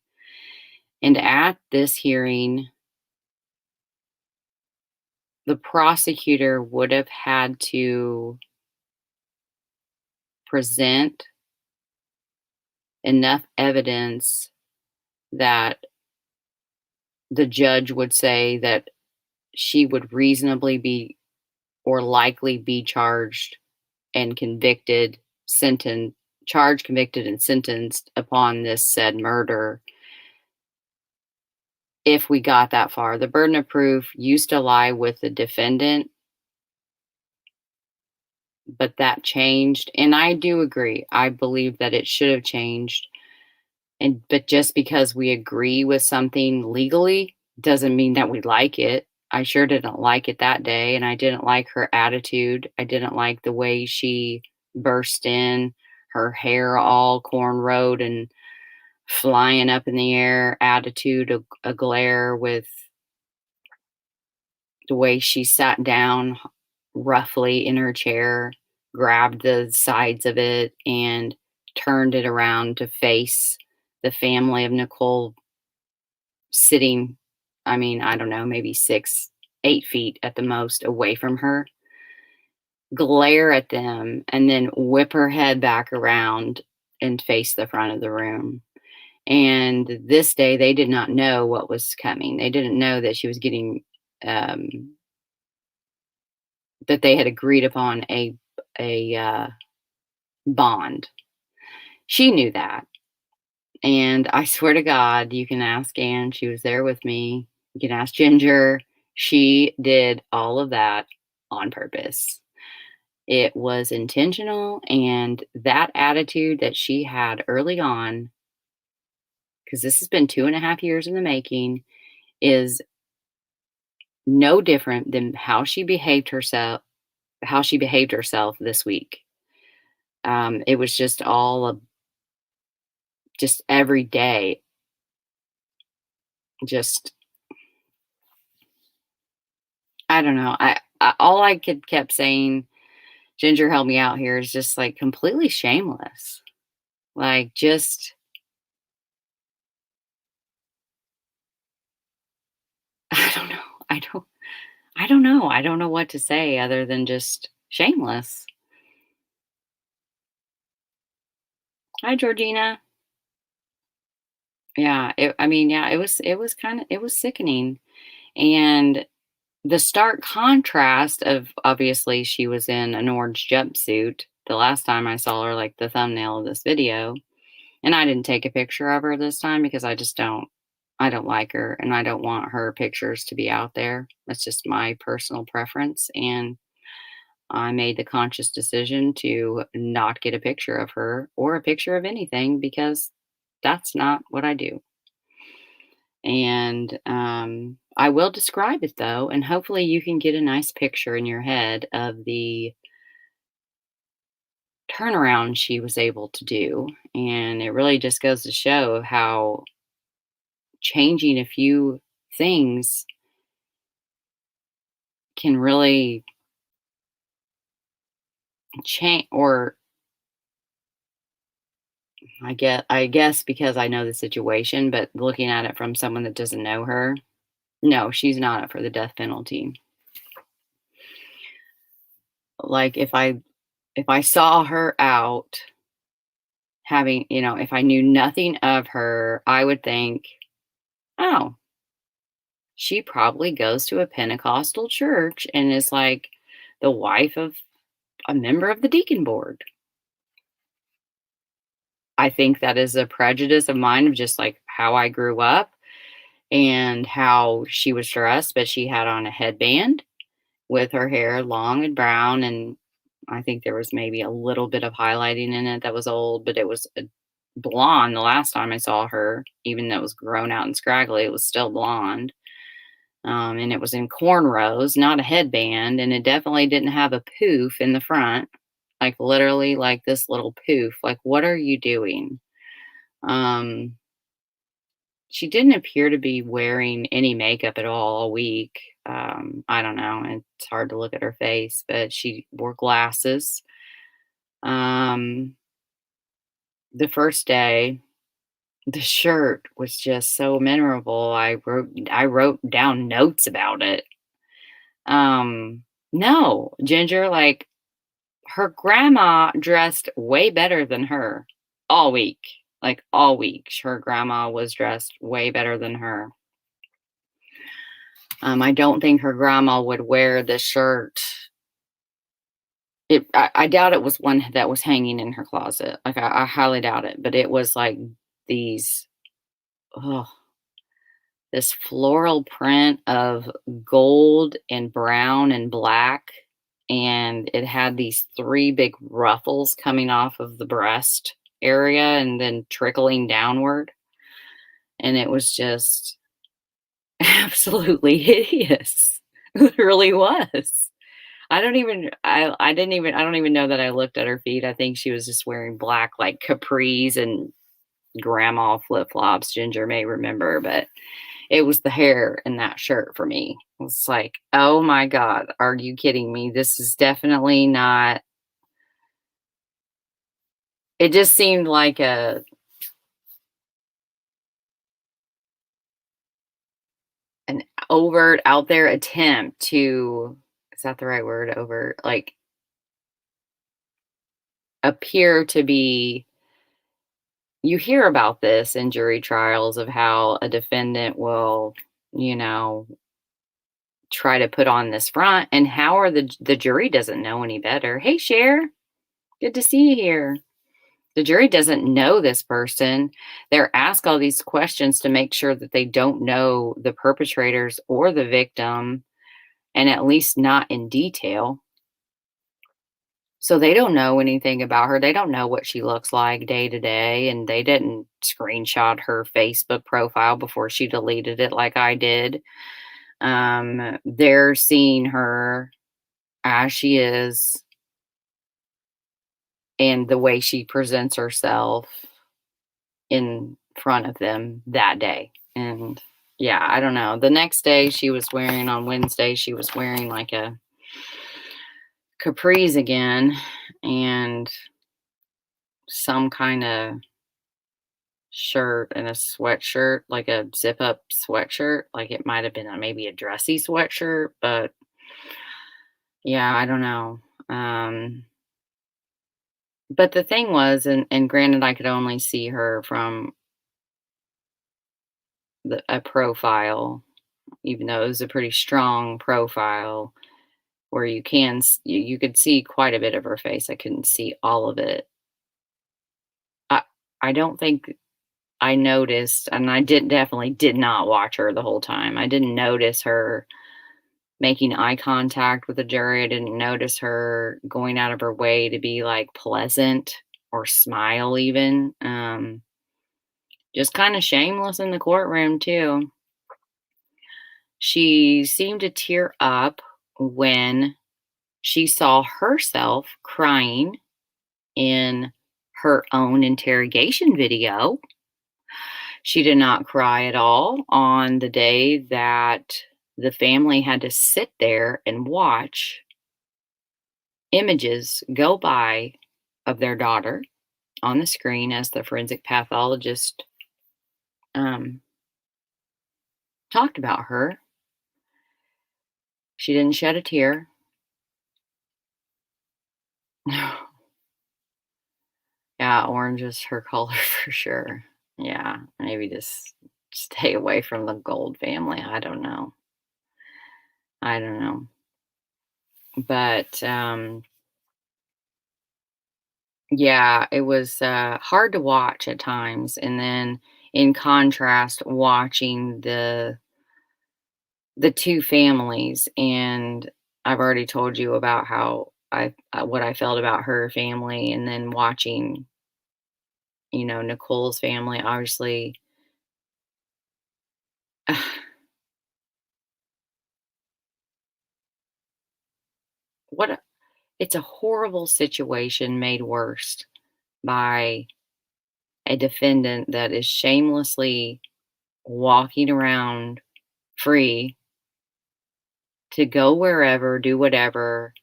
Speaker 1: And at this hearing, the prosecutor would have had to present enough evidence that the judge would say that she would reasonably be or likely be charged and convicted, charged, convicted, and sentenced upon this said murder if we got that far. The burden of proof used to lie with the defendant, but that changed. And I do agree. I believe that it should have changed. But just because we agree with something legally doesn't mean that we like it. I sure didn't like it that day, and I didn't like her attitude. I didn't like the way she burst in, her hair all cornrowed and flying up in the air, attitude a glare with the way she sat down roughly in her chair, grabbed the sides of it, and turned it around to face the family of Nicole sitting, I mean, I don't know, maybe 6, 8 feet at the most away from her, glare at them, and then whip her head back around and face the front of the room. And this day, they did not know what was coming. They didn't know that she was getting, that they had agreed upon a bond. She knew that. And I swear to God, you can ask Ann. She was there with me. You can ask Ginger. She did all of that on purpose. It was intentional. And that attitude that she had early on, because this has been 2.5 years in the making, is no different than how she behaved herself this week. It was just just every day. Just, I don't know. All I kept saying, Ginger, help me out here, is just like completely shameless. Like, just I don't know. I don't know. I don't know what to say other than just shameless. Hi, Georgina. Yeah, I mean, yeah, it was sickening. And the stark contrast of, obviously, she was in an orange jumpsuit the last time I saw her, like the thumbnail of this video. And I didn't take a picture of her this time because I don't like her and I don't want her pictures to be out there. That's just my personal preference. And I made the conscious decision to not get a picture of her or a picture of anything because that's not what I do. And I will describe it though, and hopefully you can get a nice picture in your head of the turnaround she was able to do. And it really just goes to show how changing a few things can really change. Or I guess because I know the situation, but looking at it from someone that doesn't know her, no, she's not up for the death penalty. Like if I saw her out having, if I knew nothing of her, I would think, oh, she probably goes to a Pentecostal church and is like the wife of a member of the deacon board. I think that is a prejudice of mine of just like how I grew up and how she was dressed, but she had on a headband with her hair long and brown. And I think there was maybe a little bit of highlighting in it that was old, but it was blonde the last time I saw her, even though it was grown out and scraggly, it was still blonde. And it was in cornrows, not a headband, and it definitely didn't have a poof in the front, like literally like this little poof. Like, what are you doing? Um, she didn't appear to be wearing any makeup at all week. I don't know. It's hard to look at her face, but she wore glasses. Um, the first day, the shirt was just so memorable. I wrote down notes about it. No, Ginger, like her grandma dressed way better than her all week. Like all week, her grandma was dressed way better than her. I don't think her grandma would wear this shirt. I doubt it was one that was hanging in her closet. Like I highly doubt it. But it was like these, oh, this floral print of gold and brown and black. And it had these three big ruffles coming off of the breast area and then trickling downward. And it was just absolutely hideous. It really was. I don't even know that I looked at her feet. I think she was just wearing black like capris and grandma flip-flops. Ginger may remember, but it was the hair in that shirt for me. It was like, oh my God, are you kidding me? This is definitely not. It just seemed like an overt out there attempt to, is that the right word? Overt, like appear to be. You hear about this in jury trials of how a defendant will, you know, try to put on this front, and how are the jury doesn't know any better. Hey, Cher, good to see you here. The jury doesn't know this person. They're asked all these questions to make sure that they don't know the perpetrators or the victim, and at least not in detail. So they don't know anything about her. They don't know what she looks like day to day, and they didn't screenshot her Facebook profile before she deleted it like I did. They're seeing her as she is and the way she presents herself in front of them that day. And yeah, I don't know. The next day on Wednesday, she was wearing like a capris again and some kind of shirt and a sweatshirt, like a zip-up sweatshirt. Like, it might have been maybe a dressy sweatshirt, but yeah, I don't know. Um, but the thing was, and granted, I could only see her from a profile, even though it was a pretty strong profile where you could see quite a bit of her face. I couldn't see all of it. I I don't think I noticed, and I definitely did not watch her the whole time. I didn't notice her making eye contact with the jury. I didn't notice her going out of her way to be, like, pleasant or smile even. Just kinda shameless in the courtroom too. She seemed to tear up when she saw herself crying in her own interrogation video. She did not cry at all on the day that the family had to sit there and watch images go by of their daughter on the screen as the forensic pathologist um, talked about her. She didn't shed a tear. Yeah, orange is her color for sure. Yeah, maybe just stay away from the Gold family. I don't know. I don't know. But yeah, it was hard to watch at times. And then in contrast, watching the two families, and I've already told you about how what I felt about her family, and then watching, Nicole's family, obviously. what a, it's a horrible situation made worse by a defendant that is shamelessly walking around free to go wherever, do whatever,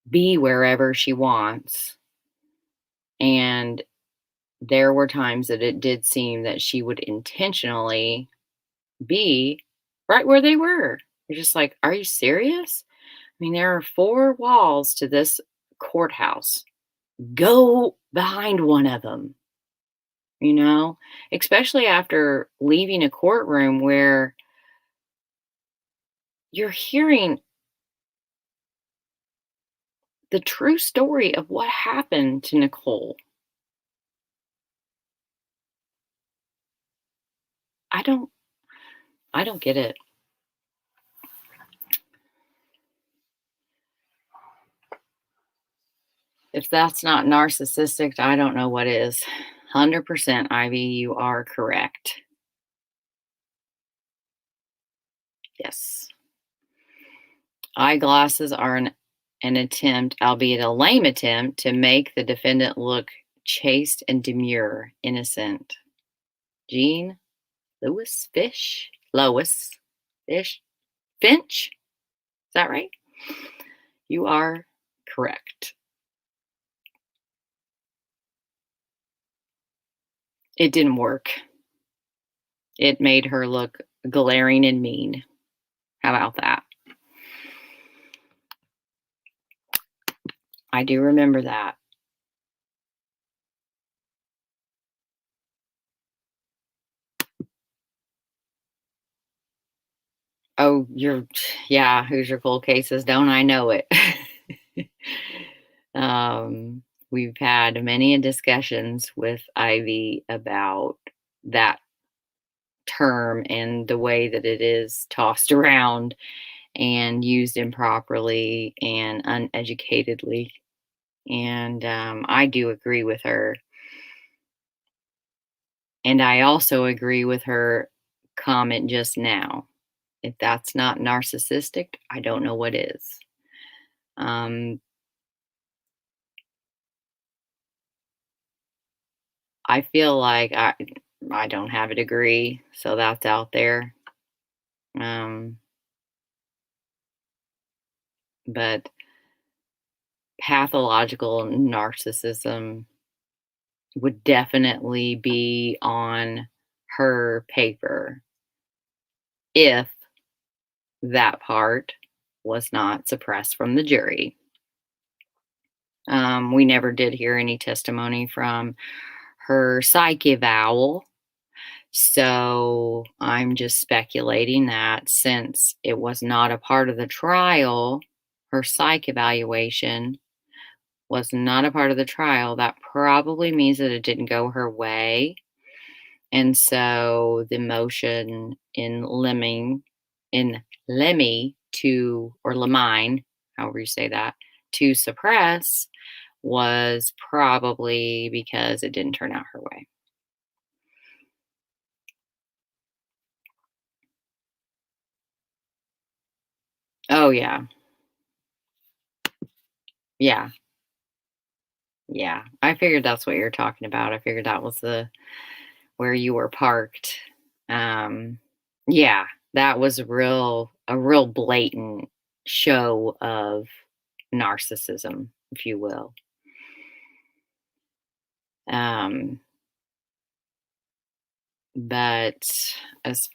Speaker 1: be wherever she wants. And there were times that it did seem that she would intentionally be right where they were. You're just like, are you serious? I mean, there are four walls to this courthouse. Go behind one of them, especially after leaving a courtroom where you're hearing the true story of what happened to Nicole. I don't I don't get it. If that's not narcissistic, I don't know what is. 100% Ivy, you are correct. Yes. Eyeglasses are an attempt, albeit a lame attempt, to make the defendant look chaste and demure, innocent. Jean Lewis Fish? Lois Fish? Finch? Is that right? You are correct. It didn't work. It made her look glaring and mean. How about that? I do remember that. Oh, yeah, who's your cold cases? Don't I know it? We've had many discussions with Ivy about that term and the way that it is tossed around and used improperly and uneducatedly. And I do agree with her. And I also agree with her comment just now. If that's not narcissistic, I don't know what is. Um, I feel like I don't have a degree, so that's out there. Um, but pathological narcissism would definitely be on her paper if that part was not suppressed from the jury. We never did hear any testimony from her psych eval. So I'm just speculating that since it was not a part of the trial, her psych evaluation was not a part of the trial, that probably means that it didn't go her way. And so the motion in Lemmy to, or Lemine, however you say that, to suppress was probably because it didn't turn out her way. Oh, yeah. Yeah. Yeah. I figured that's what you're talking about. I figured that was where you were parked. Um, yeah, that was a real blatant show of narcissism, if you will. Um, but that's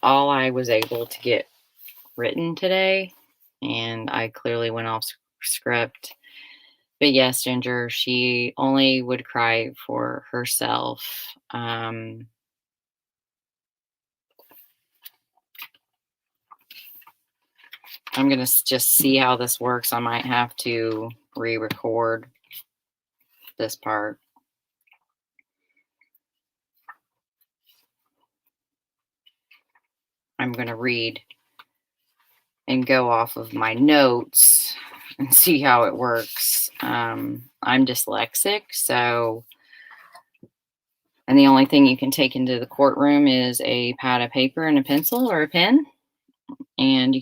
Speaker 1: all I was able to get written today, and I clearly went off script. But yes, Ginger, she only would cry for herself. I'm going to just see how this works. I might have to re-record this part. I'm going to read and go off of my notes and see how it works. I'm dyslexic, so, and the only thing you can take into the courtroom is a pad of paper and a pencil or a pen. And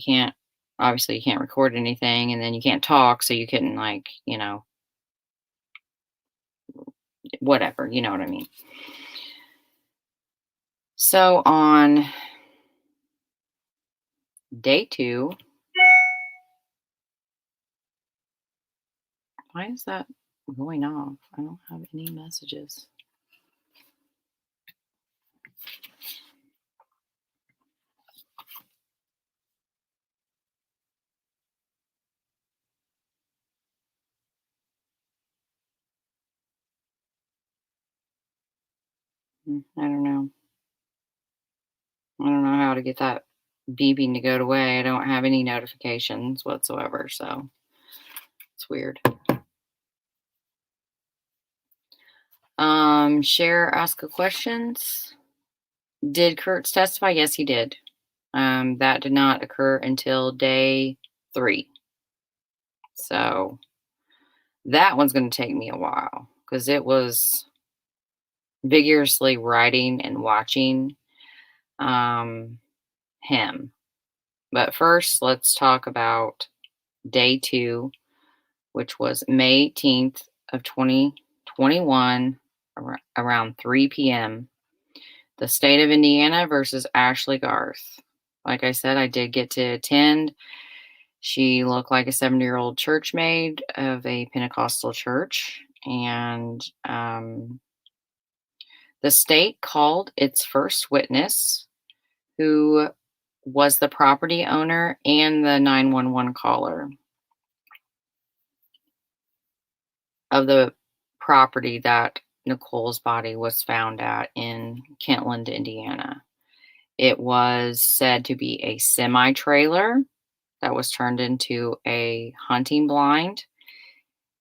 Speaker 1: obviously you can't record anything, and then you can't talk, so you couldn't, like, whatever, you know what I mean. So on day 2, why is that going off? I don't have any messages. I don't know. I don't know how to get that beeping to go away. I don't have any notifications whatsoever, so it's weird. Share, ask a questions. Did Kirts testify? Yes, he did. That did not occur until day 3. So that one's going to take me a while because it was vigorously writing and watching him. But first, let's talk about day 2, which was May 18th of 2021, around 3 p.m. The state of Indiana versus Ashley Garth. Like I said, I did get to attend. She looked like a 70-year-old church maid of a Pentecostal church. And the state called its first witness, who was the property owner and the 911 caller of the property that Nicole's body was found at in Kentland, Indiana. It was said to be a semi-trailer that was turned into a hunting blind.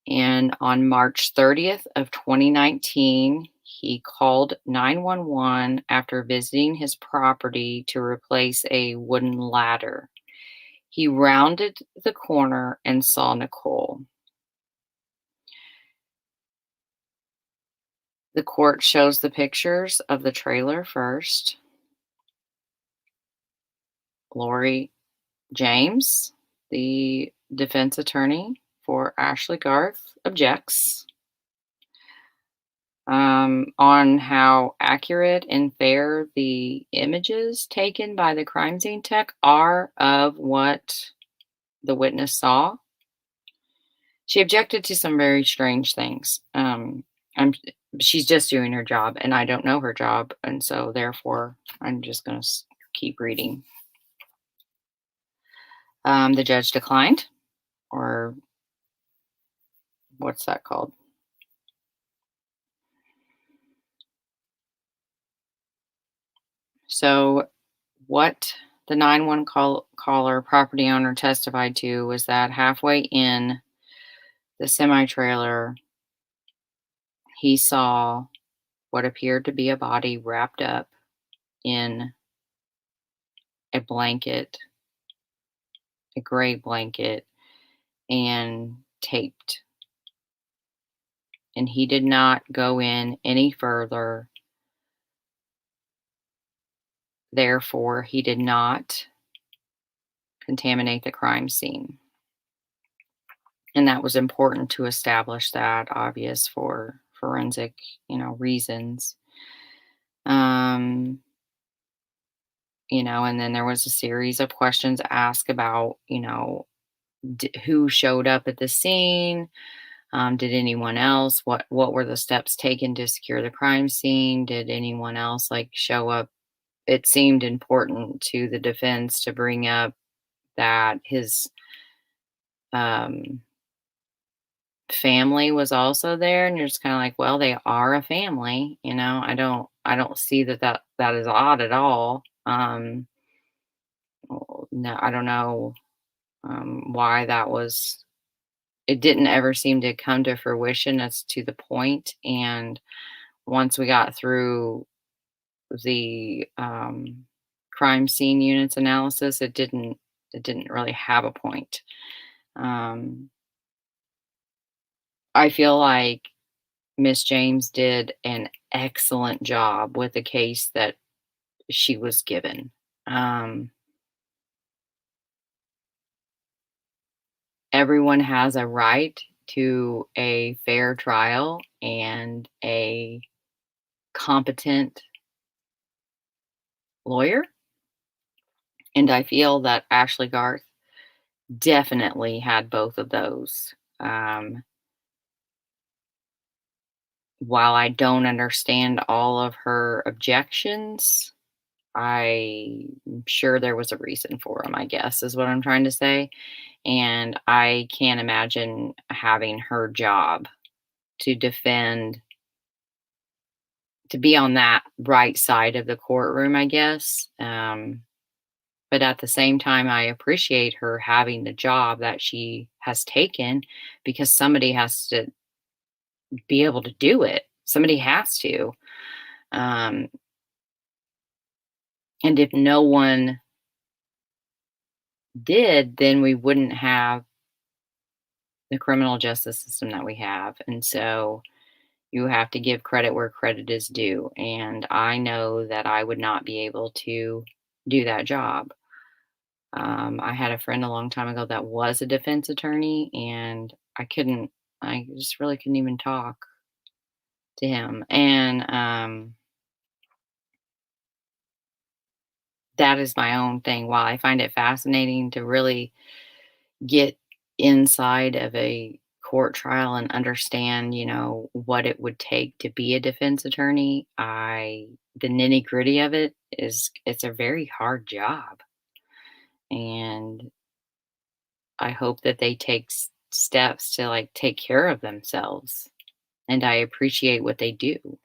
Speaker 1: And on March 30th of 2019, he called 911 after visiting his property to replace a wooden ladder. He rounded the corner and saw Nicole. The court shows the pictures of the trailer first. Lori James, the defense attorney for Ashley Garth, objects on how accurate and fair the images taken by the crime scene tech are of what the witness saw. She objected to some very strange things. I'm she's just doing her job, and I don't know her job, and so therefore, I'm just gonna keep reading. The judge declined, or what's that called? So, what the 911 caller property owner testified to was that halfway in the semi trailer, he saw what appeared to be a body wrapped up in a blanket, a gray blanket, and taped. And he did not go in any further. Therefore, he did not contaminate the crime scene. And that was important to establish that, obvious for forensic, reasons. Um, and then there was a series of questions asked about, who showed up at the scene. Did anyone else? What were the steps taken to secure the crime scene? Did anyone else show up? It seemed important to the defense to bring up that his um, family was also there, and you're just kind of like, well, they are a family. I don't see that is odd at all. No, I don't know why that was. It didn't ever seem to come to fruition. That's to the point. And once we got through the crime scene units analysis, it didn't really have a point. Um, I feel like Miss James did an excellent job with the case that she was given. Um, Everyone has a right to a fair trial and a competent lawyer. And I feel that Ashley Garth definitely had both of those. While I don't understand all of her objections, I'm sure there was a reason for them, I guess, is what I'm trying to say. And I can't imagine having her job to defend, to be on that right side of the courtroom, I guess. But at the same time, I appreciate her having the job that she has taken, because somebody has to be able to do it. Somebody has to. Um, and if no one did, then we wouldn't have the criminal justice system that we have. And so you have to give credit where credit is due. And I know that I would not be able to do that job. I had a friend a long time ago that was a defense attorney, and I just really couldn't even talk to him. And that is my own thing. While I find it fascinating to really get inside of a court trial and understand, what it would take to be a defense attorney, the nitty gritty of it's a very hard job. And I hope that they take steps to take care of themselves. And I appreciate what they do.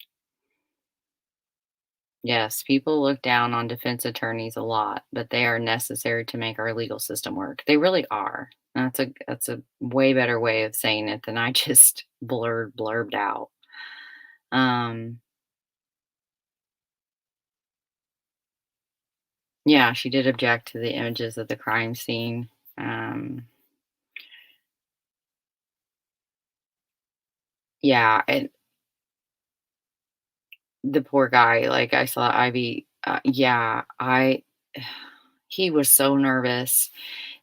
Speaker 1: Yes, people look down on defense attorneys a lot, but they are necessary to make our legal system work. They really are. That's a way better way of saying it than I just blurbed out. Um, yeah, she did object to the images of the crime scene. Yeah, and the poor guy, like I saw Ivy. Yeah, he was so nervous,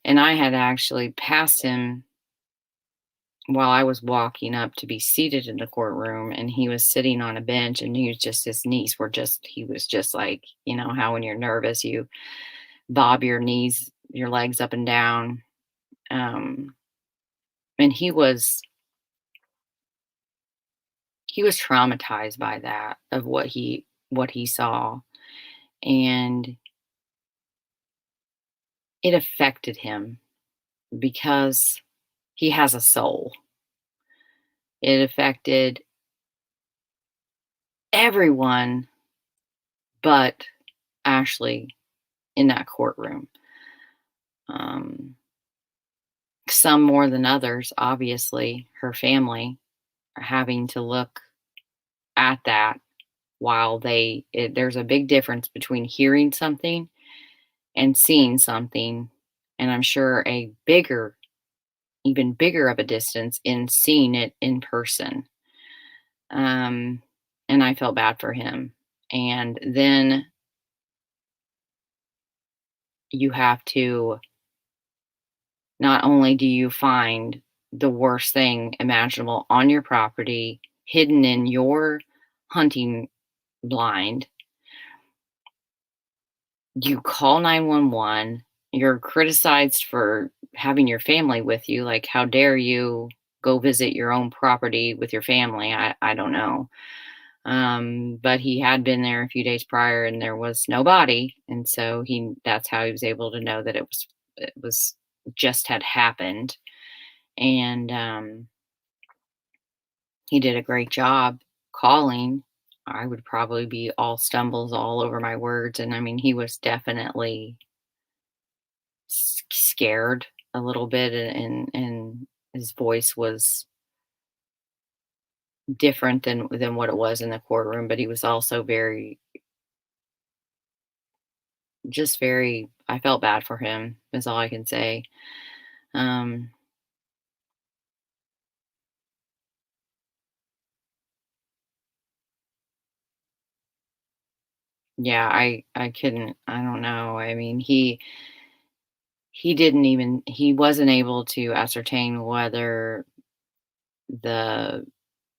Speaker 1: and I had actually passed him while I was walking up to be seated in the courtroom, and he was sitting on a bench, and his knees were he was just like, how when you're nervous, you bob your legs up and down. Um, and he was traumatized by that, of what he saw, and it affected him because he has a soul. It affected everyone but Ashley in that courtroom. Um, some more than others, obviously, her family are having to look at that while there's a big difference between hearing something and seeing something, and I'm sure even bigger of a distance in seeing it in person. Um, and I felt bad for him. And then you have to, not only do you find the worst thing imaginable on your property, hidden in your hunting blind, you call 911, you're criticized for having your family with you, like, how dare you go visit your own property with your family? I don't know. But he had been there a few days prior and there was no body, and so that's how he was able to know that it was just had happened. And he did a great job calling. I would probably be all stumbles all over my words, and I mean, he was definitely scared a little bit, and his voice was different than what it was in the courtroom, but he was also very, I felt bad for him, is all I can say. Um, yeah, I couldn't, I don't know. I mean, he wasn't able to ascertain whether the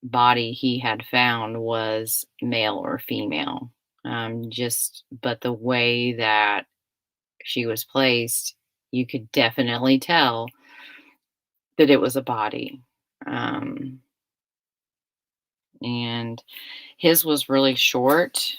Speaker 1: body he had found was male or female. But the way that she was placed, you could definitely tell that it was a body. Um, and his was really short.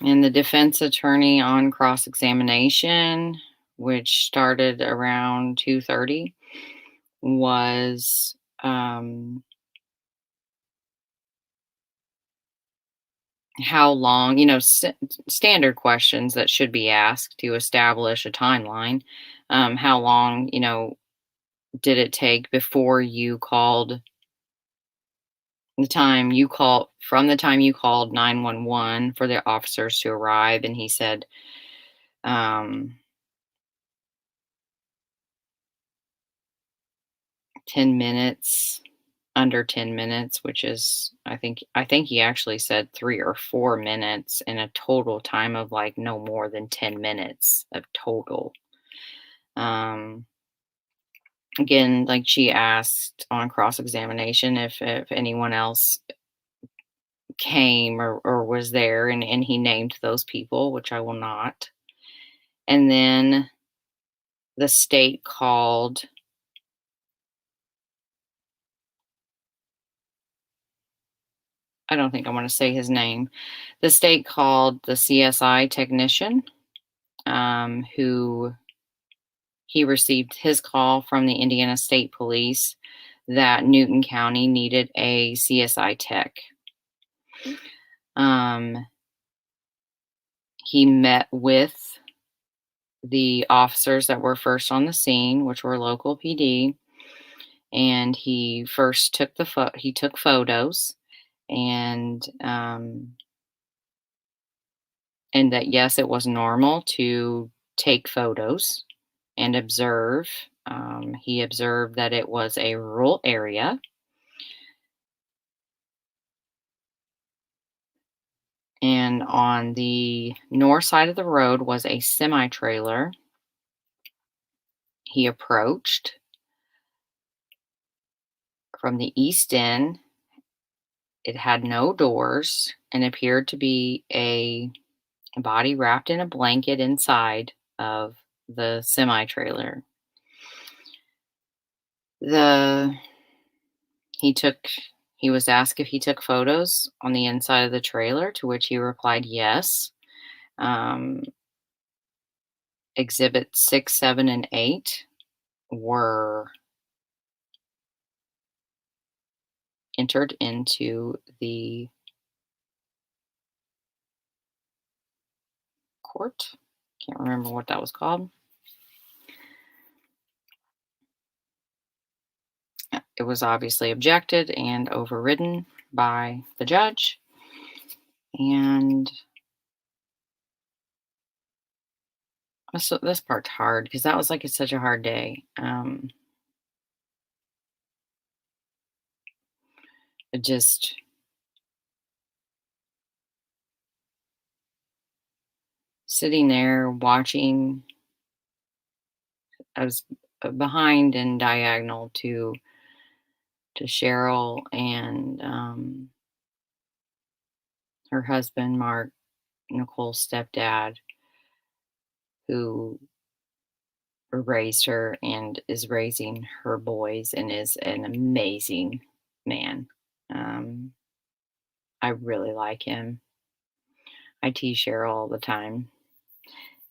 Speaker 1: And the defense attorney on cross examination, which started around 2:30, was how long, standard questions that should be asked to establish a timeline. How long, did it take before you called from the time you called 911 for the officers to arrive? And he said, um, 10 minutes, under 10 minutes, which is, I think he actually said 3 or 4 minutes, in a total time of like no more than 10 minutes of total. Um, Again, like, she asked on cross examination if anyone else came or was there, and he named those people, which I will not. And then the state called, I don't think I want to say his name. The state called the CSI technician, who he received his call from the Indiana State Police that Newton County needed a CSI tech. Um, he met with the officers that were first on the scene, which were local PD, and he first took photos, and that, yes, it was normal to take photos and observe. He observed that it was a rural area, and on the north side of the road was a semi trailer. He approached from the east end, It had no doors and appeared to be a body wrapped in a blanket inside of the semi trailer. The he took he was asked if he took photos on the inside of the trailer, to which he replied yes. Um, Exhibit 6, 7, and 8 were entered into the court. Can't remember what that was called. It was obviously objected and overridden by the judge. And this part's hard because that was like it's such a hard day. It just sitting there watching. I was behind and diagonal to Cheryl and her husband Mark, Nicole's stepdad, who raised her and is raising her boys and is an amazing man. I really like him. I tease Cheryl all the time.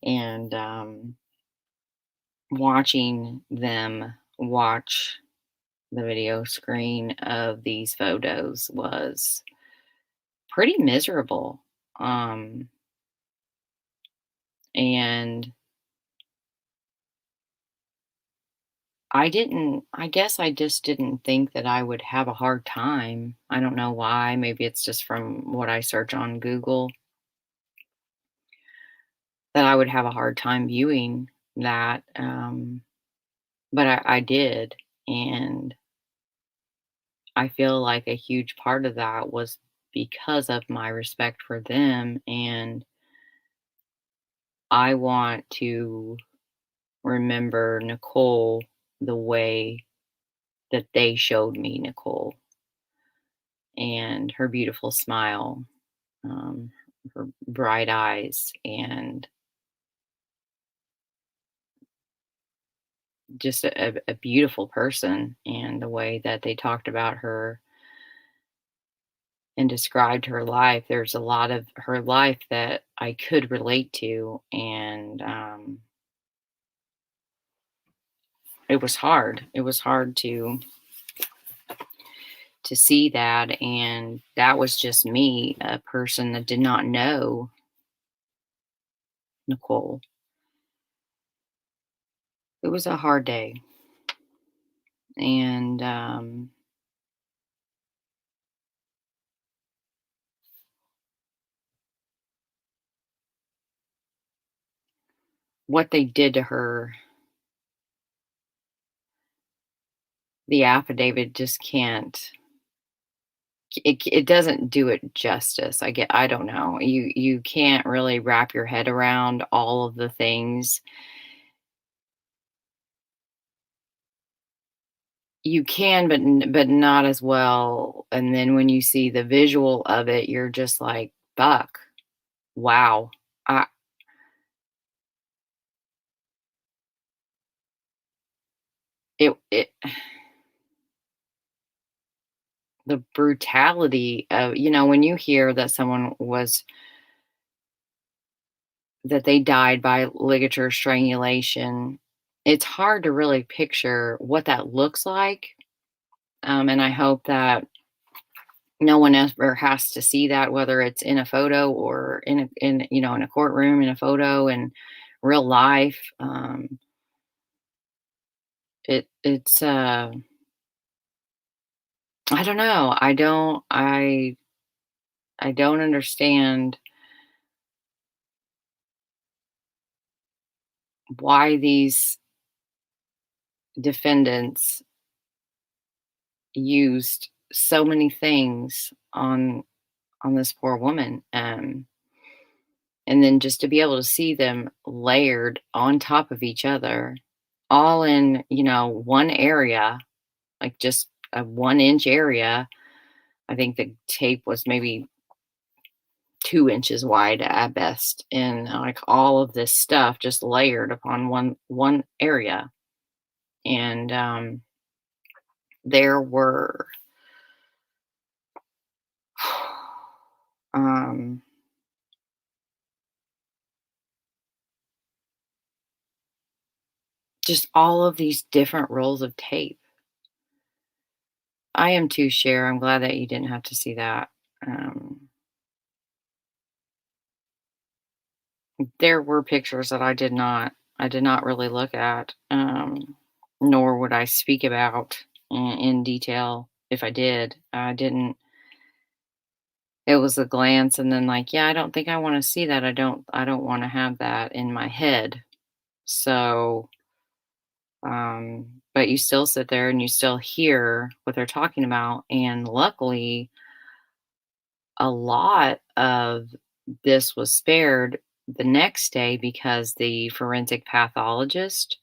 Speaker 1: And watching them watch the video screen of these photos was pretty miserable. And I guess I just didn't think that I would have a hard time. I don't know why. Maybe it's just from what I search on Google that I would have a hard time viewing that. But I did. And I feel like a huge part of that was because of my respect for them. And I want to remember Nicole the way that they showed me Nicole and her beautiful smile, um, her bright eyes, and just a beautiful person. And the way that they talked about her and described her life, there's a lot of her life that I could relate to. And it was hard. It was hard to see that. And that was just me, a person that did not know Nicole. It was a hard day. And what they did to her, the affidavit just can't. It doesn't do it justice. I don't know. You can't really wrap your head around all of the things. You can, but not as well. And then when you see the visual of it, you're just like, "Fuck, wow." I it the brutality of, when you hear that someone was that they died by ligature strangulation, it's hard to really picture what that looks like. And I hope that no one ever has to see that, whether it's in a photo or in a courtroom, in a photo, in real life. It's I don't know. I don't understand why these defendants used so many things on this poor woman. And then just to be able to see them layered on top of each other, all in, one area, like just a 1-inch area. I think the tape was maybe 2 inches wide at best, and, like, all of this stuff just layered upon one area, and, there were, um, just all of these different rolls of tape. I am too, Cher. I'm glad that you didn't have to see that. Um, there were pictures that I did not really look at, nor would I speak about in detail if I did. I didn't. It was a glance and then like, yeah, I don't think I wanna see that. I don't wanna have that in my head. So, but you still sit there and you still hear what they're talking about, and luckily, a lot of this was spared the next day because the forensic pathologist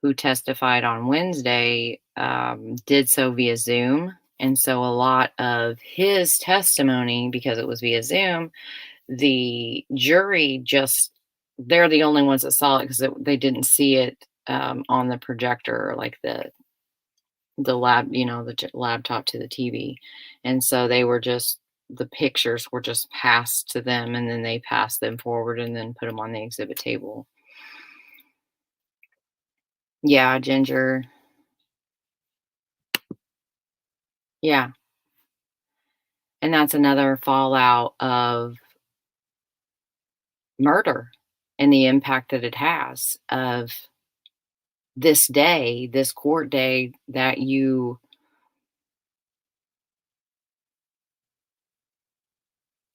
Speaker 1: who testified on Wednesday, did so via Zoom, and so a lot of his testimony, because it was via Zoom, the jury just they're the only ones that saw it because they didn't see it, on the projector, like the lab, the laptop to the TV, and so they were just the pictures were just passed to them, and then they passed them forward and then put them on the exhibit table. Yeah, Ginger. Yeah, and that's another fallout of murder and the impact that it has of this day, this court day that you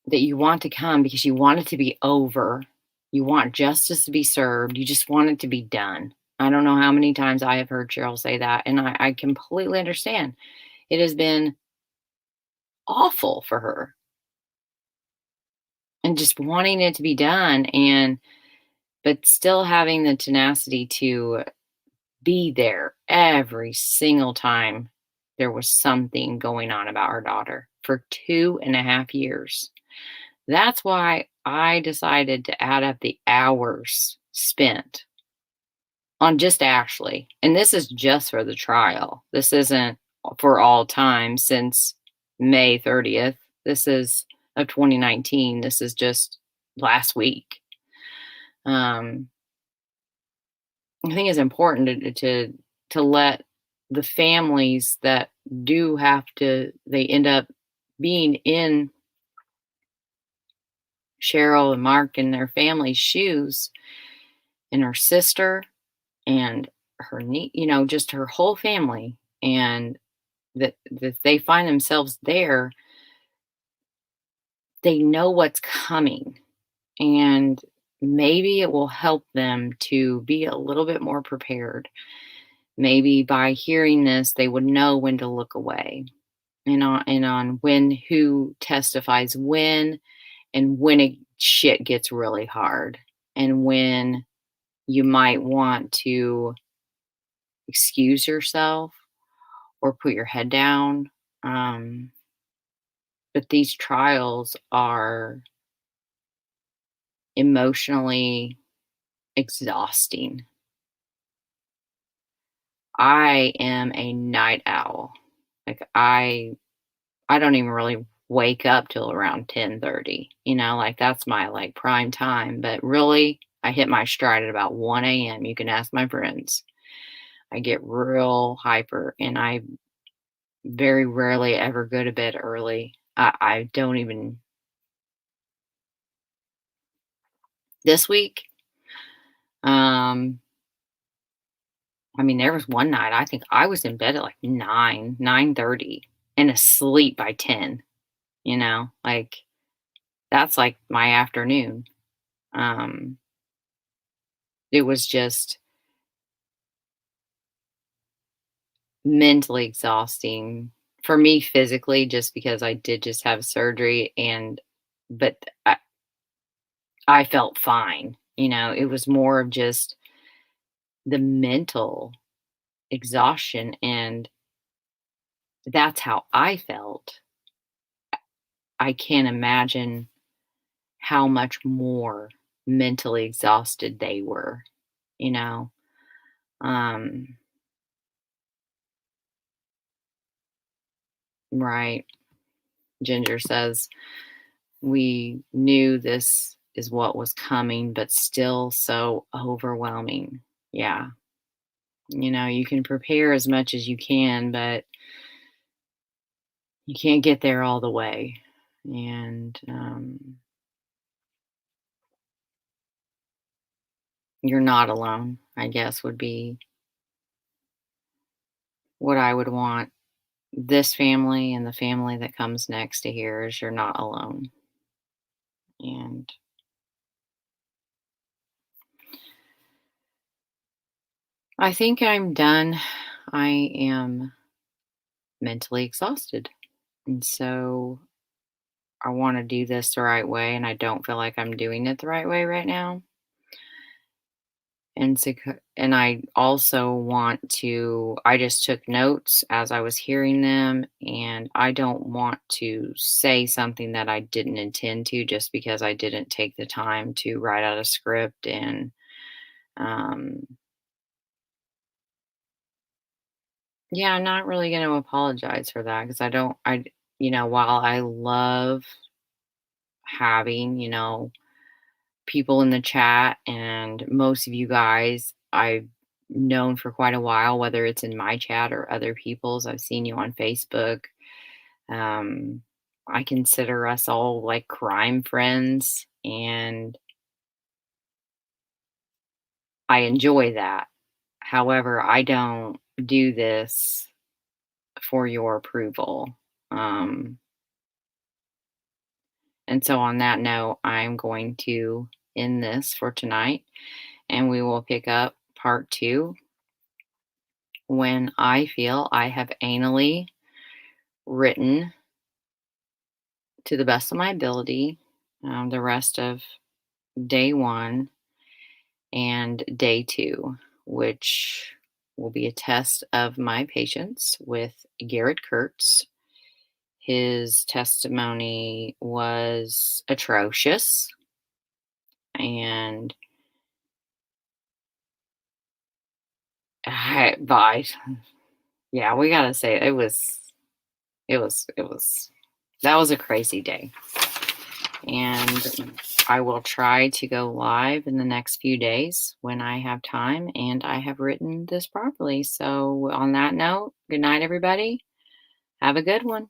Speaker 1: want to come because you want it to be over. You want justice to be served. You just want it to be done. I don't know how many times I have heard Cheryl say that, and I completely understand. It has been awful for her and just wanting it to be done, but still having the tenacity to be there every single time there was something going on about her daughter for 2.5 years. That's why I decided to add up the hours spent on just Ashley. And this is just for the trial. This isn't for all time since May 30th. This is of 2019. This is just last week. I think it's important to let the families that do have to they end up being in Cheryl and Mark and their family's shoes, and her sister and her niece, just her whole family, and that they find themselves there, they know what's coming, and maybe it will help them to be a little bit more prepared. Maybe by hearing this, they would know when to look away, and on when who testifies when, and when shit gets really hard, and when you might want to excuse yourself or put your head down. Um, but these trials are emotionally exhausting. I am a night owl. Like I don't even really wake up till around 10:30. Like that's my like prime time. But really, I hit my stride at about 1 a.m. You can ask my friends. I get real hyper, and I very rarely ever go to bed early. I don't even this week. Um, I mean, there was one night I think I was in bed at like 9:30, and asleep by 10. Like that's like my afternoon. Um, it was just mentally exhausting for me physically, just because I did just have surgery, but I felt fine. It was more of just the mental exhaustion, and that's how I felt. I can't imagine how much more mentally exhausted they were, you know? Um, right. Ginger says, we knew this is what was coming, but still so overwhelming. Yeah. You can prepare as much as you can, but you can't get there all the way. And you're not alone, I guess, would be what I would want this family and the family that comes next to hear is you're not alone. And I think I'm done. I am mentally exhausted. And so I want to do this the right way, and I don't feel like I'm doing it the right way right now. And I also want to I just took notes as I was hearing them, and I don't want to say something that I didn't intend to just because I didn't take the time to write out a script. And um yeah, I'm not really going to apologize for that because I don't I while I love having, people in the chat, and most of you guys I've known for quite a while, whether it's in my chat or other people's. I've seen you on Facebook. Um, I consider us all like crime friends, and I enjoy that. However, I don't do this for your approval. Um, and so, on that note, I'm going to end this for tonight, and we will pick up part two when I feel I have anally written to the best of my ability the rest of day one and day two, which will be a test of my patience with Garett Kirts. His testimony was atrocious, and by yeah, we gotta say it was that was a crazy day. And I will try to go live in the next few days when I have time and I have written this properly. So, on that note, good night, everybody. Have a good one.